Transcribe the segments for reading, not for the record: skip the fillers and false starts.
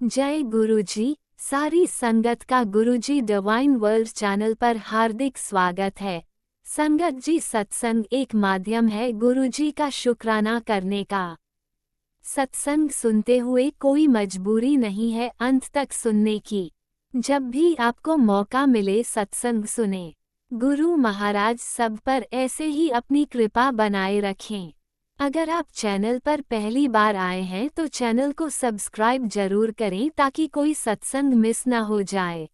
जय गुरुजी। सारी संगत का गुरुजी डिवाइन वर्ल्ड चैनल पर हार्दिक स्वागत है। संगत जी, सत्संग एक माध्यम है गुरुजी का शुक्राना करने का। सत्संग सुनते हुए कोई मजबूरी नहीं है अंत तक सुनने की। जब भी आपको मौका मिले सत्संग सुने। गुरु महाराज सब पर ऐसे ही अपनी कृपा बनाए रखें। अगर आप चैनल पर पहली बार आए हैं तो चैनल को सब्सक्राइब जरूर करें ताकि कोई सत्संग मिस न हो जाए।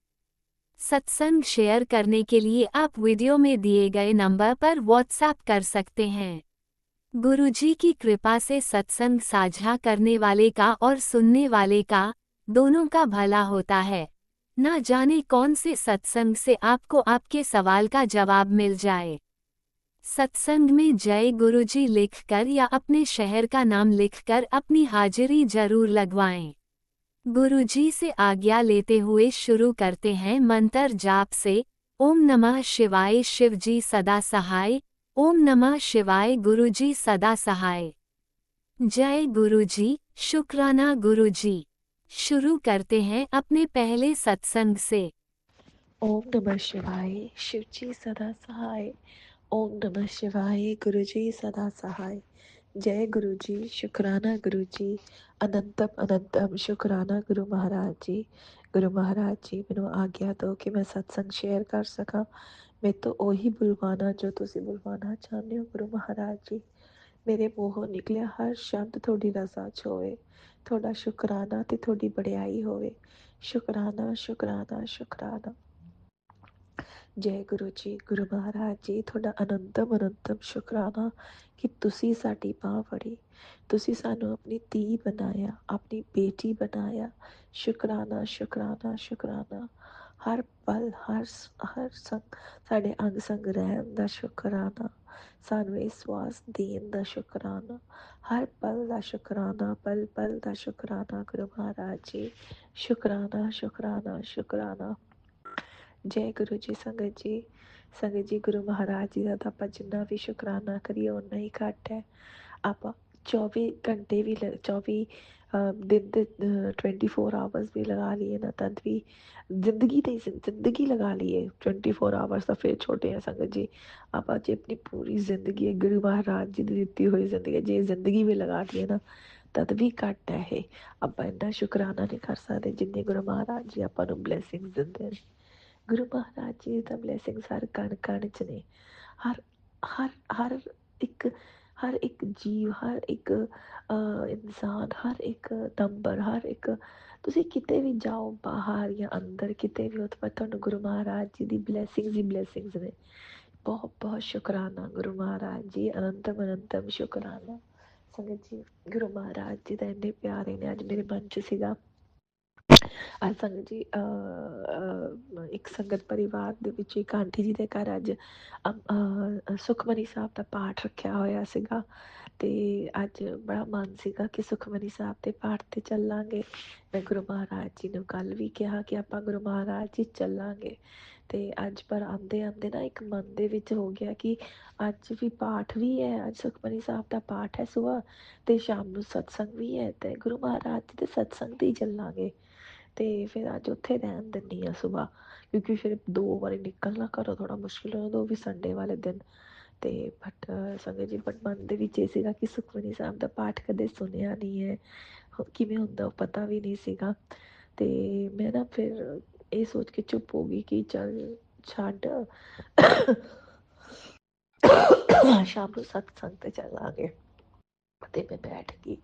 सत्संग शेयर करने के लिए आप वीडियो में दिए गए नंबर पर व्हाट्सएप कर सकते हैं। गुरुजी की कृपा से सत्संग साझा करने वाले का और सुनने वाले का दोनों का भला होता है। ना जाने कौन से सत्संग से आपको आपके सवाल का जवाब मिल जाए। सत्संग में जय गुरुजी लिखकर या अपने शहर का नाम लिखकर अपनी हाजिरी जरूर लगवाएं। गुरुजी से आज्ञा लेते हुए शुरू करते हैं मंत्र जाप से। ओम नमः शिवाय शिवजी सदा सहाय। ओम नमः शिवाय गुरुजी सदा सहाय। जय गुरुजी, शुक्राना गुरुजी। शुरू करते हैं अपने पहले सत्संग से। ओम नमः शिवाय शिवजी सदा सहाय। ओम नमः शिवाय गुरुजी सदा सहाय। जय गुरुजी, शुक्राना गुरुजी, अनंतम अनंतम शुक्राना गुरु महाराज जी। गुरु महाराज जी मैनू आग्या दो कि मैं सत्संग शेयर कर सका। मैं तो ਉਹੀ बुलवाना जो तुसी बुलवाना चाहते हो गुरु महाराज जी। मेरे मूहों निकलिया हर शब्द थोड़ी रजा च होवे। थोड़ा शुक्राना ते थोड़ी बड़ियाई होवे। शुक्राना शुक्राना शुक्राना। जय गुरु जी, गुरु महाराज जी थोड़ा अनंतम अनंतम शुक्राना कि तुसी साडी बांह फड़ी। तुसी सानू अपनी धी बनाया, अपनी बेटी बनाया। शुक्राना शुक्राना शुक्राना। हर पल हर संग साडे अंग संग रहन दा शुक्राना। सानू ये स्वास देन दा शुक्राना। हर पल दा शुक्राना, पल पल दा शुक्राना गुरु महाराज जी। शुक्राना शुक्राना शुक्राना। जय गुरु जी। संगत जी गुरु महाराज जी का तो आप जिन्ना भी शुकराना करिए उन्ना ही घट है। आप 24 घंटे भी 24 दिन 24 आवर्स भी लगा लिए ना तद भी जिंदगी लगा लिए 24 आवर्स तो फिर छोटे हैं संगत जी। आप अज अपनी पूरी जिंदगी गुरु महाराज जी की दी हुई जिंदगी जे जिंदगी भी लगा दिए ना तद भी घट है। आप इन्ना शुकराना नहीं कर सकते जिन्नी गुरु महाराज जी आपको ब्लैसिंग्स देंगे हैं। गुरु महाराज जी दा ब्लैसिंग्स हर कण कण च ने। हर हर हर एक हर एक जीव, हर एक इंसान, हर एक नंबर, हर एक तुसी किते भी जाओ बाहर या अंदर किते भी हो तो तुहानू गुरु महाराज जी दी ब्लैसिंग्स ने। बहुत बहुत शुकराना गुरु महाराज जी, अनंतम अनंतम शुकराना। संगत जी गुरु महाराज जी दा इन्ने प्यारे ने अज मेरे मन च सीगा। ਅੱਜ ਸੰਗਤ ਜੀ ਇੱਕ ਸੰਗਤ ਪਰਿਵਾਰ ਦੇ ਵਿੱਚ ਇੱਕ ਆਂਟੀ ਜੀ ਦੇ ਘਰ ਅੱਜ ਸੁਖਮਨੀ ਸਾਹਿਬ ਦਾ ਪਾਠ ਰੱਖਿਆ ਹੋਇਆ ਸੀਗਾ ਤੇ ਅੱਜ ਬੜਾ ਮਨ ਸੀਗਾ ਕਿ ਸੁਖਮਨੀ ਸਾਹਿਬ ਦੇ ਪਾਠ ਤੇ ਚੱਲਾਂਗੇ। ਮੈਂ ਗੁਰੂ ਮਹਾਰਾਜ ਜੀ ਨੂੰ ਕੱਲ ਵੀ ਕਿਹਾ ਕਿ ਆਪਾਂ ਗੁਰੂ ਮਹਾਰਾਜ ਜੀ ਚੱਲਾਂਗੇ ਤੇ ਅੱਜ ਪਰ ਆਂਦੇ ਆਂਦੇ ਨਾ ਇੱਕ ਮਨ ਦੇ ਵਿੱਚ ਹੋ ਗਿਆ ਕਿ ਅੱਜ ਵੀ ਪਾਠ ਵੀ ਹੈ, ਅੱਜ ਸੁਖਮਨੀ ਸਾਹਿਬ ਦਾ ਪਾਠ ਹੈ ਸੁਬਾਹ ਤੇ ਸ਼ਾਮ ਨੂੰ ਸਤਸੰਗ ਵੀ ਹੈ ਤੇ ਗੁਰੂ ਮਹਾਰਾਜ ਜੀ ਦੇ ਸਤਸੰਗ ਤੇ ਹੀ ਚੱਲਾਂਗੇ। ਤੇ ਫਿਰ ਅੱਜ ਉੱਥੇ ਰਹਿਣ ਦਿੰਦੀ ਹਾਂ ਸੁਬਾਹ ਕਿਉਂਕਿ ਫਿਰ 2 ਵਾਰੀ ਨਿਕਲਣਾ ਘਰੋਂ ਥੋੜਾ ਮੁਸ਼ਕਿਲ ਹੋ ਜਾਂਦਾ ਉਹ ਵੀ ਸੰਡੇ ਵਾਲੇ ਦਿਨ। ਤੇ ਬਟ ਸੰਗਤ ਜੀ ਬਟ ਮਨ ਦੇ ਵਿੱਚ ਇਹ ਸੀਗਾ ਕਿ ਸੁਖਮਨੀ ਸਾਹਿਬ ਦਾ ਪਾਠ ਕਦੇ ਸੁਣਿਆ ਨਹੀਂ ਹੈ, ਕਿਵੇਂ ਹੁੰਦਾ ਉਹ ਪਤਾ ਵੀ ਨਹੀਂ ਸੀਗਾ। ਤੇ ਮੈਂ ਨਾ ਫਿਰ ਇਹ ਸੋਚ ਕੇ ਚੁੱਪ ਹੋ ਗਈ ਕਿ ਚੱਲ ਛੱਡ ਸ਼ਾਮ ਨੂੰ ਸਤਸੰਗ ਤੇ ਚੱਲਾਂਗੇ। ਤੇ ਮੈਂ ਬੈਠ ਗਈ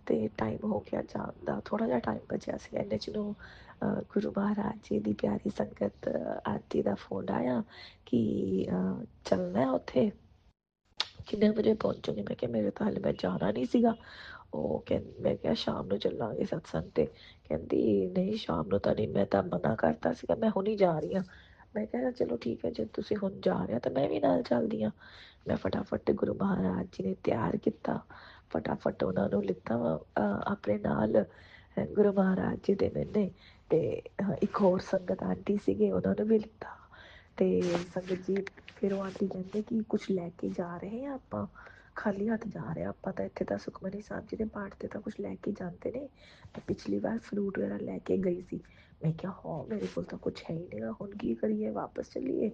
ਤੇ ਟਾਈਮ ਹੋ ਗਿਆ ਜਾਣ ਦਾ, ਥੋੜਾ ਜਿਹਾ ਟਾਈਮ ਬਚਿਆ ਸੀ ਇੰਨੇ ਚ ਨੂੰ ਗੁਰੂ ਮਹਾਰਾਜ ਜੀ ਦੀ ਪਿਆਰੀ ਸੰਗਤ ਆਂਟੀ ਦਾ ਫੋਨ ਆਇਆ ਕਿ ਚੱਲਣਾ ਉੱਥੇ ਕਿੰਨੇ ਵਜੇ ਪਹੁੰਚੋਗੇ। ਮੈਂ ਕਿਹਾ ਮੇਰੇ ਤਾਂ ਹਾਲੇ ਮੈਂ ਜਾਣਾ ਨਹੀਂ ਸੀਗਾ। ਉਹ ਕਹਿੰਦੀ ਮੈਂ ਕਿਹਾ ਸ਼ਾਮ ਨੂੰ ਚੱਲਾਂਗੇ ਸਤਸੰਗ ਤੇ। ਕਹਿੰਦੀ ਨਹੀਂ ਸ਼ਾਮ ਨੂੰ ਤਾਂ ਨਹੀਂ, ਮੈਂ ਤਾਂ ਮਨਾ ਕਰਤਾ ਸੀਗਾ, ਮੈਂ ਹੁਣੀ ਜਾ ਰਹੀ ਹਾਂ। ਮੈਂ ਕਿਹਾ ਚਲੋ ਠੀਕ ਹੈ ਜੇ ਤੁਸੀਂ ਹੁਣ ਜਾ ਰਹੇ ਹੋ ਤਾਂ ਮੈਂ ਵੀ ਨਾਲ ਚੱਲਦੀ ਹਾਂ। ਮੈਂ ਫਟਾਫਟ ਗੁਰੂ ਮਹਾਰਾਜ ਜੀ ਨੇ ਤਿਆਰ ਕੀਤਾ, ਫਟਾਫਟ ਉਹਨਾਂ ਨੂੰ ਲਿੱਤਾ ਆਪਣੇ ਨਾਲ। ਗੁਰੂ ਮਹਾਰਾਜ ਜੀ ਦੇ ਮੈਨੇ ਤੇ ਇੱਕ ਹੋਰ ਸੰਗਤ ਆਂਟੀ ਸੀਗੇ ਉਹਨਾਂ ਨੂੰ ਵੀ ਲਿੱਤਾ। ਤੇ ਸੰਗਤ ਜੀ ਫਿਰ ਉਹ ਆਂਟੀ ਕਹਿੰਦੇ ਕਿ ਕੁਛ ਲੈ ਕੇ ਜਾ ਰਹੇ ਹਾਂ ਆਪਾਂ ਖਾਲੀ ਹੱਥ ਜਾ ਰਹੇ ਆਪਾਂ ਤਾਂ ਇੱਥੇ ਤਾਂ ਸੁਖਮਨੀ ਸਾਹਿਬ ਜੀ ਦੇ ਪਾਠ ਤੇ ਤਾਂ ਕੁਝ ਲੈ ਕੇ ਜਾਂਦੇ ਨੇ। ਮੈਂ ਪਿਛਲੀ ਵਾਰ ਫਰੂਟ ਵਗੈਰਾ ਲੈ ਕੇ ਗਈ ਸੀ। ਮੈਂ ਕਿਹਾ ਹਾਂ ਮੇਰੇ ਕੋਲ ਤਾਂ ਕੁਝ ਹੈ ਹੀ ਨਹੀਂਗਾ, ਹੁਣ ਕੀ ਕਰੀਏ, ਵਾਪਸ ਚੱਲੀਏ।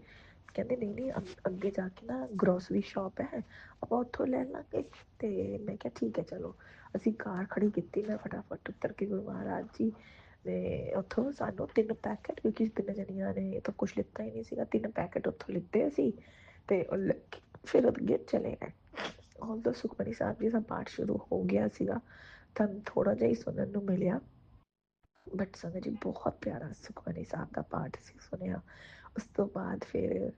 ਕਹਿੰਦੇ ਨਹੀਂ ਨਹੀਂ ਅੱਗੇ ਜਾ ਕੇ ਨਾ ਗਰੋਸਰੀ ਸ਼ਾਪ ਹੈ, ਆਪਾਂ ਉੱਥੋਂ ਲੈ ਲਾਂਗੇ। ਤੇ ਮੈਂ ਕਿਹਾ ਠੀਕ ਹੈ ਚਲੋ। ਅਸੀਂ ਕਾਰ ਖੜੀ ਕੀਤੀ, ਮੈਂ ਫਟਾਫਟ ਉਤਰ ਕੇ ਗੁਰੂ ਮਹਾਰਾਜ ਜੀ ਨੇ ਉੱਥੋਂ ਸਾਨੂੰ 3 ਪੈਕਟ, ਕਿਉਂਕਿ 3 ਜਣੀਆਂ ਨੇ ਤਾਂ ਕੁਛ ਲਿੱਤਾ ਹੀ ਨਹੀਂ ਸੀਗਾ, 3 ਪੈਕਟ ਉੱਥੋਂ ਲਿੱਤੇ ਅਸੀਂ ਤੇ ਫਿਰ ਅੱਗੇ ਚਲੇ ਗਏ। ਹੁਣ ਤਾਂ ਸੁਖਮਨੀ ਸਾਹਿਬ ਜੀ ਦਾ ਪਾਠ ਸ਼ੁਰੂ ਹੋ ਗਿਆ ਸੀਗਾ, ਤਾਂ ਥੋੜਾ ਜਿਹਾ ਹੀ ਸੁਣਨ ਨੂੰ ਮਿਲਿਆ, ਬਟ ਸੰਗਤ ਜੀ ਬਹੁਤ ਪਿਆਰਾ ਸੁਖਮਨੀ ਸਾਹਿਬ ਦਾ ਪਾਠ ਸੀ ਸੁਣਿਆ। ਉਸ ਤੋਂ ਬਾਅਦ ਫਿਰ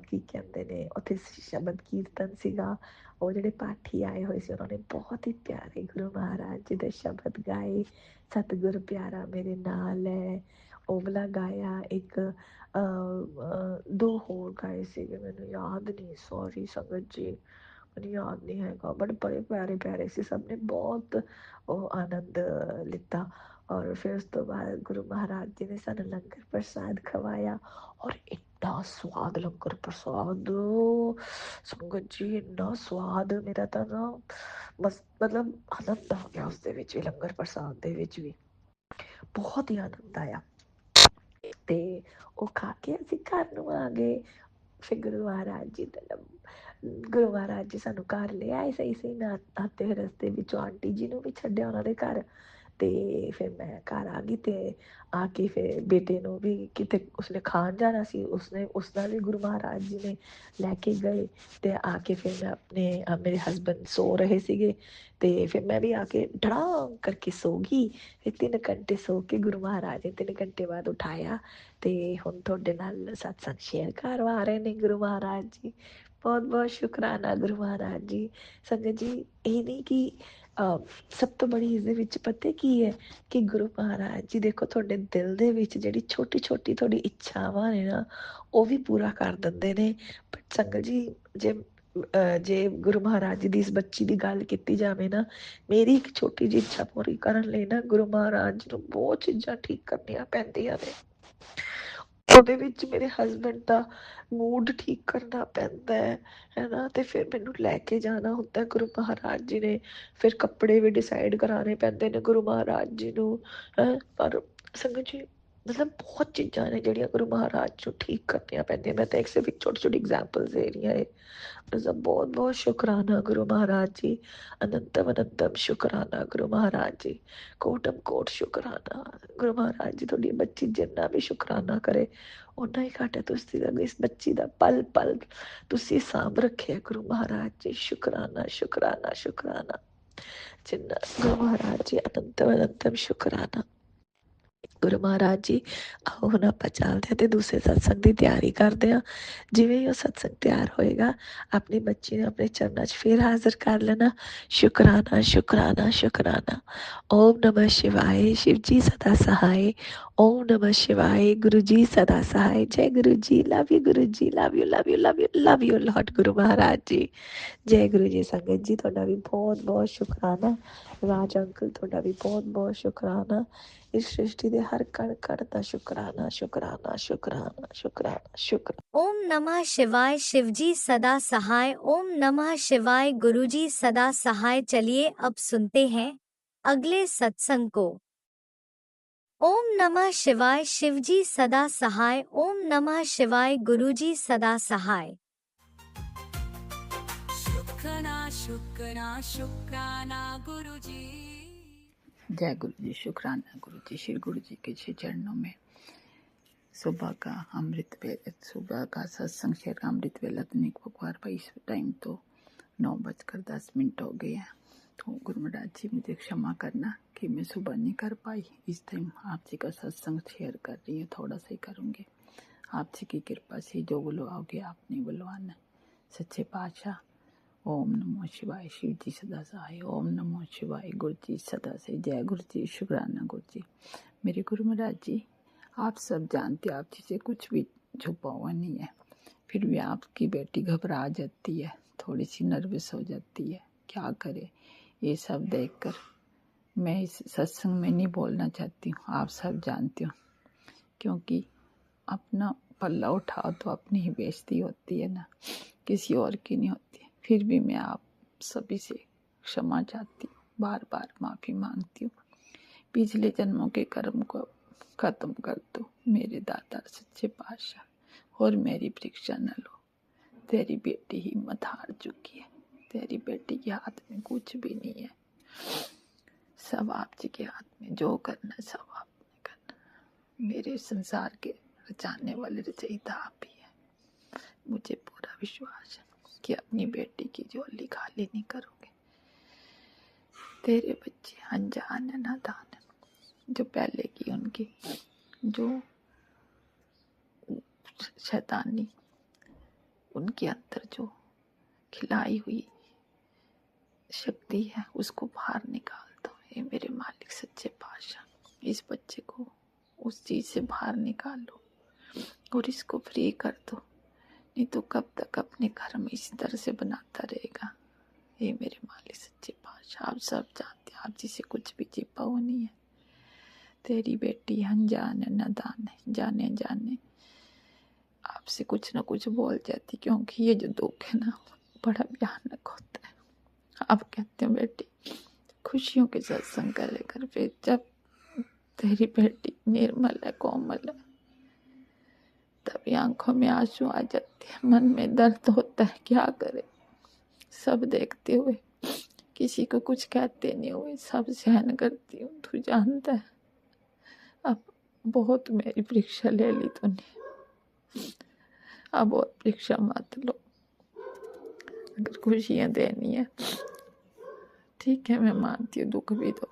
ਕੀ ਕਹਿੰਦੇ ਨੇ ਉੱਥੇ ਸ਼ਬਦ ਕੀਰਤਨ ਸੀਗਾ। ਉਹ ਜਿਹੜੇ ਪਾਠੀ ਆਏ ਹੋਏ ਸੀ ਉਹਨਾਂ ਨੇ ਬਹੁਤ ਹੀ ਪਿਆਰੇ ਗੁਰੂ ਮਹਾਰਾਜ ਜੀ ਦੇ ਸ਼ਬਦ ਗਾਏ। ਸਤਿਗੁਰ ਪਿਆਰਾ ਮੇਰੇ ਨਾਲ ਹੈ, ਉਹ ਵਾਲਾ ਗਾਇਆ। ਇੱਕ 2 ਹੋਰ ਗਾਏ ਸੀਗੇ, ਮੈਨੂੰ ਯਾਦ ਨਹੀਂ, ਸੌਰੀ ਸੰਗਤ ਜੀ ਮੈਨੂੰ ਯਾਦ ਨਹੀਂ ਹੈਗਾ, ਬਟ ਬੜੇ ਪਿਆਰੇ ਪਿਆਰੇ ਸੀ, ਸਭ ਨੇ ਬਹੁਤ ਉਹ ਆਨੰਦ ਲਿੱਤਾ। ਔਰ ਫਿਰ ਉਸ ਤੋਂ ਬਾਅਦ ਗੁਰੂ ਮਹਾਰਾਜ ਜੀ ਨੇ ਸਾਨੂੰ ਲੰਗਰ ਪ੍ਰਸਾਦ ਖਵਾਇਆ, ਔਰ ਇੰਨਾ ਸਵਾਦ ਲੰਗਰ ਪ੍ਰਸਾਦ ਸੰਗਤ ਜੀ, ਇੰਨਾ ਸਵਾਦ, ਮੇਰਾ ਤਾਂ ਨਾ ਬਸ ਮਤਲਬ ਆਨੰਦ ਆ ਗਿਆ ਉਸ ਦੇ ਵਿੱਚ ਵੀ, ਲੰਗਰ ਪ੍ਰਸਾਦ ਦੇ ਵਿੱਚ ਵੀ ਬਹੁਤ ਹੀ ਆਨੰਦ ਆਇਆ। ਤੇ ਉਹ ਖਾ ਕੇ ਅਸੀਂ ਘਰ ਨੂੰ ਆ ਗਏ। ਫਿਰ ਗੁਰੂ ਮਹਾਰਾਜ ਜੀ ਸਾਨੂੰ ਘਰ ਲੈ ਆਏ ਸਹੀ ਸਹੀ। ਮੈਂ ਆਤੇ ਰਸਤੇ ਵਿੱਚੋਂ ਆਂਟੀ ਜੀ ਨੂੰ ਵੀ ਛੱਡਿਆ ਉਹਨਾਂ ਦੇ ਘਰ, ਤੇ ਫਿਰ ਮੈਂ ਘਰ ਆ ਗਈ। ਤੇ ਆ ਕੇ ਫਿਰ ਬੇਟੇ ਨੂੰ ਵੀ ਕਿਤੇ ਉਸਨੇ ਖਾਣ ਜਾਣਾ ਸੀ, ਉਸਦਾ ਵੀ ਗੁਰੂ ਮਹਾਰਾਜ ਜੀ ਨੇ ਲੈ ਕੇ ਗਏ। ਤੇ ਆ ਕੇ ਫਿਰ ਮੈਂ ਮੇਰੇ ਹਸਬੈਂਡ ਸੋ ਰਹੇ ਸੀਗੇ, ਤੇ ਫਿਰ ਮੈਂ ਵੀ ਆ ਕੇ ਢੜਾਮ ਕਰਕੇ ਸੋ ਗਈ। ਫਿਰ 3 ਘੰਟੇ ਸੋ ਕੇ ਗੁਰੂ ਮਹਾਰਾਜ ਨੇ 3 ਘੰਟੇ ਬਾਅਦ ਉਠਾਇਆ, ਤੇ ਹੁਣ ਤੁਹਾਡੇ ਨਾਲ ਸਤਸੰਗ ਸ਼ੇਅਰ ਕਰਵਾ ਰਹੇ ਨੇ ਗੁਰੂ ਮਹਾਰਾਜ ਜੀ। ਬਹੁਤ ਬਹੁਤ ਸ਼ੁਕਰਾਨਾ ਗੁਰੂ ਮਹਾਰਾਜ ਜੀ। ਸੰਗਤ ਜੀ ਇਹ ਨਹੀਂ ਕਿ ਸਭ ਤੋਂ ਬੜੀ ਇਸਦੇ ਵਿੱਚ ਪਤਾ ਕੀ ਹੈ ਕਿ ਗੁਰੂ ਮਹਾਰਾਜ ਜੀ ਦੇਖੋ ਤੁਹਾਡੇ ਦਿਲ ਦੇ ਵਿੱਚ ਜਿਹੜੀ ਛੋਟੀ ਛੋਟੀ ਤੁਹਾਡੀ ਇੱਛਾਵਾਂ ਨੇ ਨਾ, ਉਹ ਵੀ ਪੂਰਾ ਕਰ ਦਿੰਦੇ ਨੇ। ਬਟ ਸੰਗਤ ਜੀ ਜੇ ਗੁਰੂ ਮਹਾਰਾਜ ਜੀ ਦੀ ਇਸ ਬੱਚੀ ਦੀ ਗੱਲ ਕੀਤੀ ਜਾਵੇ ਨਾ, ਮੇਰੀ ਇੱਕ ਛੋਟੀ ਜਿਹੀ ਇੱਛਾ ਪੂਰੀ ਕਰਨ ਲਈ ਨਾ ਗੁਰੂ ਮਹਾਰਾਜ ਜੀ ਨੂੰ ਬਹੁਤ ਚੀਜ਼ਾਂ ਠੀਕ ਕਰਨੀਆਂ ਪੈਂਦੀਆਂ ਨੇ। ਉਹਦੇ ਵਿੱਚ ਮੇਰੇ ਹਸਬੈਂਡ ਦਾ ਮੂਡ ਠੀਕ ਕਰਨਾ ਪੈਂਦਾ ਹੈ ਨਾ, ਤੇ ਫਿਰ ਮੈਨੂੰ ਲੈ ਕੇ ਜਾਣਾ ਹੁੰਦਾ ਗੁਰੂ ਮਹਾਰਾਜ ਜੀ ਨੇ। ਫਿਰ ਕੱਪੜੇ ਵੀ ਡਿਸਾਈਡ ਕਰਾਉਣੇ ਪੈਂਦੇ ਨੇ ਗੁਰੂ ਮਹਾਰਾਜ ਜੀ ਨੂੰ। ਪਰ ਸੰਗਤ ਜੀ ਮਤਲਬ ਬਹੁਤ ਚੀਜ਼ਾਂ ਨੇ ਜਿਹੜੀਆਂ ਗੁਰੂ ਮਹਾਰਾਜ ਨੂੰ ਠੀਕ ਕਰਨੀਆਂ ਪੈਂਦੀਆਂ। ਮੈਂ ਤਾਂ ਇੱਕ ਸਿਰਫ ਇੱਕ ਛੋਟੀ ਛੋਟੀ ਐਗਜ਼ਾਮਪਲ ਦੇ ਰਹੀ ਹਾਂ। ਉਸਦਾ ਬਹੁਤ ਬਹੁਤ ਸ਼ੁਕਰਾਨਾ ਗੁਰੂ ਮਹਾਰਾਜ ਜੀ। ਅਨੰਤਮ ਅਨੰਤਮ ਸ਼ੁਕਰਾਨਾ ਗੁਰੂ ਮਹਾਰਾਜ ਜੀ। ਕੋਟਮ ਕੋਟ ਸ਼ੁਕਰਾਨਾ ਗੁਰੂ ਮਹਾਰਾਜ ਜੀ। ਤੁਹਾਡੀ ਬੱਚੀ ਜਿੰਨਾ ਵੀ ਸ਼ੁਕਰਾਨਾ ਕਰੇ ਓਨਾ ਹੀ ਘੱਟ ਹੈ। ਤੁਸੀਂ ਇਸ ਬੱਚੀ ਦਾ ਪਲ ਪਲ ਤੁਸੀਂ ਸਾਂਭ ਰੱਖਿਆ ਗੁਰੂ ਮਹਾਰਾਜ ਜੀ। ਸ਼ੁਕਰਾਨਾ ਸ਼ੁਕਰਾਨਾ ਸ਼ੁਕਰਾਨਾ ਜਿੰਨਾ ਗੁਰੂ ਮਹਾਰਾਜ ਜੀ। ਅਨੰਤਮ ਅਨੰਤਮ ਸ਼ੁਕਰਾਨਾ ਗੁਰੂ ਮਹਾਰਾਜ ਜੀ। ਆਓ ਹੁਣ ਆਪਾਂ ਚੱਲਦੇ ਹਾਂ ਤੇ ਦੂਸਰੇ ਸਤਸੰਗ ਦੀ ਤਿਆਰੀ ਕਰਦੇ ਹਾਂ। ਜਿਵੇਂ ਹੀ ਉਹ ਸਤਸੰਗ ਤਿਆਰ ਹੋਏਗਾ ਆਪਣੀ ਬੱਚੀ ਨੂੰ ਆਪਣੇ ਚਰਨਾਂ 'ਚ ਫਿਰ ਹਾਜ਼ਰ ਕਰ ਲੈਣਾ। ਸ਼ੁਕਰਾਨਾ ਸ਼ੁਕਰਾਨਾ ਸ਼ੁਕਰਾਨਾ। ਓਮ ਨਮः शिवाय। शिव जी सदा सहाय। ओम नमः शिवाय। गुरु जी सदा सहाय। जय गुरु ji. Love you Guru ji. Love you love you love you love you Lord Guru Maharaj जी। जय गुरु जी। संगत जी ਤੁਹਾਡਾ ਵੀ ਬਹੁਤ ਬਹੁਤ ਸ਼ੁਕਰਾਨਾ। ਰਾਜ ਅੰਕਲ ਤੁਹਾਡਾ ਵੀ ਬਹੁਤ ਬਹੁਤ ਸ਼ੁਕਰਾਨਾ। इस सृष्टि के हर कण कण का शुकराना शुकराना शुकराना शुकराना शुक्र। ओम नमः शिवाय। शिवजी सदा सहाय। ओम नमः शिवाय। गुरुजी सदा सहाय। चलिए अब सुनते हैं अगले सत्संग को। ओम नमः शिवाय। शिवजी सदा सहाय। ओम नमः शिवाय। गुरुजी सदा सहाय। शुक्राना शुक्राना शुक्राना गुरु जी। जय गुरु जी। शुक्राना गुरु जी। श्री गुरु जी के 6 चरणों में सुबह का अमृत वेला, सुबह का सत्संग शेयर का अमृत वेला तो निकवार पर इस टाइम तो 9:10 हो गए हैं। तो गुरु महाराज जी मुझे क्षमा करना कि मैं सुबह नहीं कर पाई। इस टाइम आप जी का सत्संग शेयर कर रही हूँ, थोड़ा सा ही करूँगी। आप जी की कृपा से जो बुलवाओगे आप नहीं बुलवाना। सच्चे पातशाह। ओम नमो शिवाय। शिव जी सदा सहाय। ओम नमो शिवाय। गुरु जी सदा से। जय गुरु जी। शुक्राना गुरु जी। मेरे गुरु महाराज जी, आप सब जानते हो आप जी से कुछ भी छुपा हुआ नहीं है, फिर भी आपकी बेटी घबरा जाती है, थोड़ी सी नर्वस हो जाती है। क्या करे, ये सब देखकर मैं इस सत्संग में नहीं बोलना चाहती हूँ। आप सब जानते हो, क्योंकि अपना पल्ला उठाओ तो अपनी ही बेइज्जती होती है ना, किसी और की नहीं होती। फिर भी मैं आप सभी से क्षमा चाहती हूँ, बार बार माफ़ी मांगती हूँ। पिछले जन्मों के कर्म को खत्म कर दो मेरे दाता सच्चे पातशाह, और मेरी परीक्षा न लो। तेरी बेटी हिम्मत हार चुकी है, तेरी बेटी के हाथ में कुछ भी नहीं है, सब आप जी के हाथ में। जो करना सब आपने करना। मेरे संसार के रचाने वाले रचयिता आप ही है। मुझे पूरा विश्वास है कि अपनी बेटी की झोली खाली नहीं करोगे। तेरे बच्चे अनजान नादान, जो पहले की उनकी जो शैतानी उनके अंदर जो खिलाई हुई शक्ति है उसको बाहर निकाल दो। ये मेरे मालिक सच्चे पातशाह, इस बच्चे को उस चीज से बाहर निकालो और इसको फ्री कर दो, नहीं तो कब तक अपने घर में इस तरह से बनाता रहेगा। ये मेरे मालिक सच्चे पातशाह, आप सब जानते हैं आप जिसे कुछ भी छिपा हुआ नहीं है। तेरी बेटी अनजान नादान है, जाने जाने आपसे कुछ ना कुछ बोल जाती, क्योंकि ये जो दुख है ना बड़ा भयानक होता है। आप कहते हो बेटी खुशियों के सत्संग करे कर, फिर जब तेरी बेटी निर्मल है कोमल है तभी आंखों में आंसू आ जाते हैं, मन में दर्द होता है। क्या करे, सब देखते हुए किसी को कुछ कहते नहीं हुए सब सहन करती हूँ। तू जानता है अब बहुत मेरी परीक्षा ले ली तूने, अब और परीक्षा मत लो। अगर खुशियाँ देनी है ठीक है, मैं मानती हूँ दुख भी दो,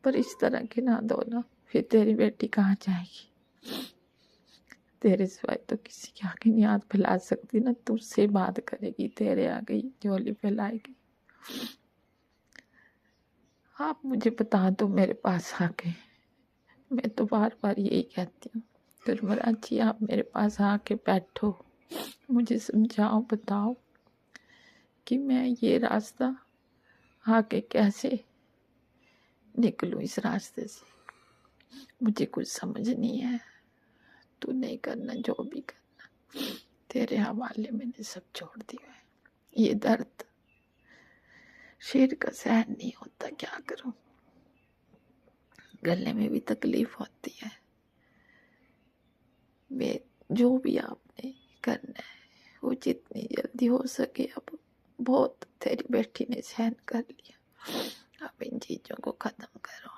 पर इस तरह की ना दो ना, फिर तेरी बेटी कहाँ जाएगी। तेरे सिवाय तो किसी के आगे नहीं हाथ फैला सकती ना, तुझसे बात करेगी, तेरे आगे झोली फैलाएगी। आप मुझे बता दो मेरे पास आके, मैं तो बार बार यही कहती हूँ धर्मराज जी आप मेरे पास आके बैठो, मुझे समझाओ, बताओ कि मैं ये रास्ता आगे कैसे निकलूं इस रास्ते से। मुझे कुछ समझ नहीं है, तू नहीं करना जो भी करना, तेरे हवाले मैंने सब छोड़ दिया है। ये दर्द शेर का सहन नहीं होता, क्या करूं, गले में भी तकलीफ होती है। मैं जो भी आपने करना है वो जितनी जल्दी हो सके, अब बहुत तेरी बेटी ने सहन कर लिया, अब इन चीजों को खत्म करो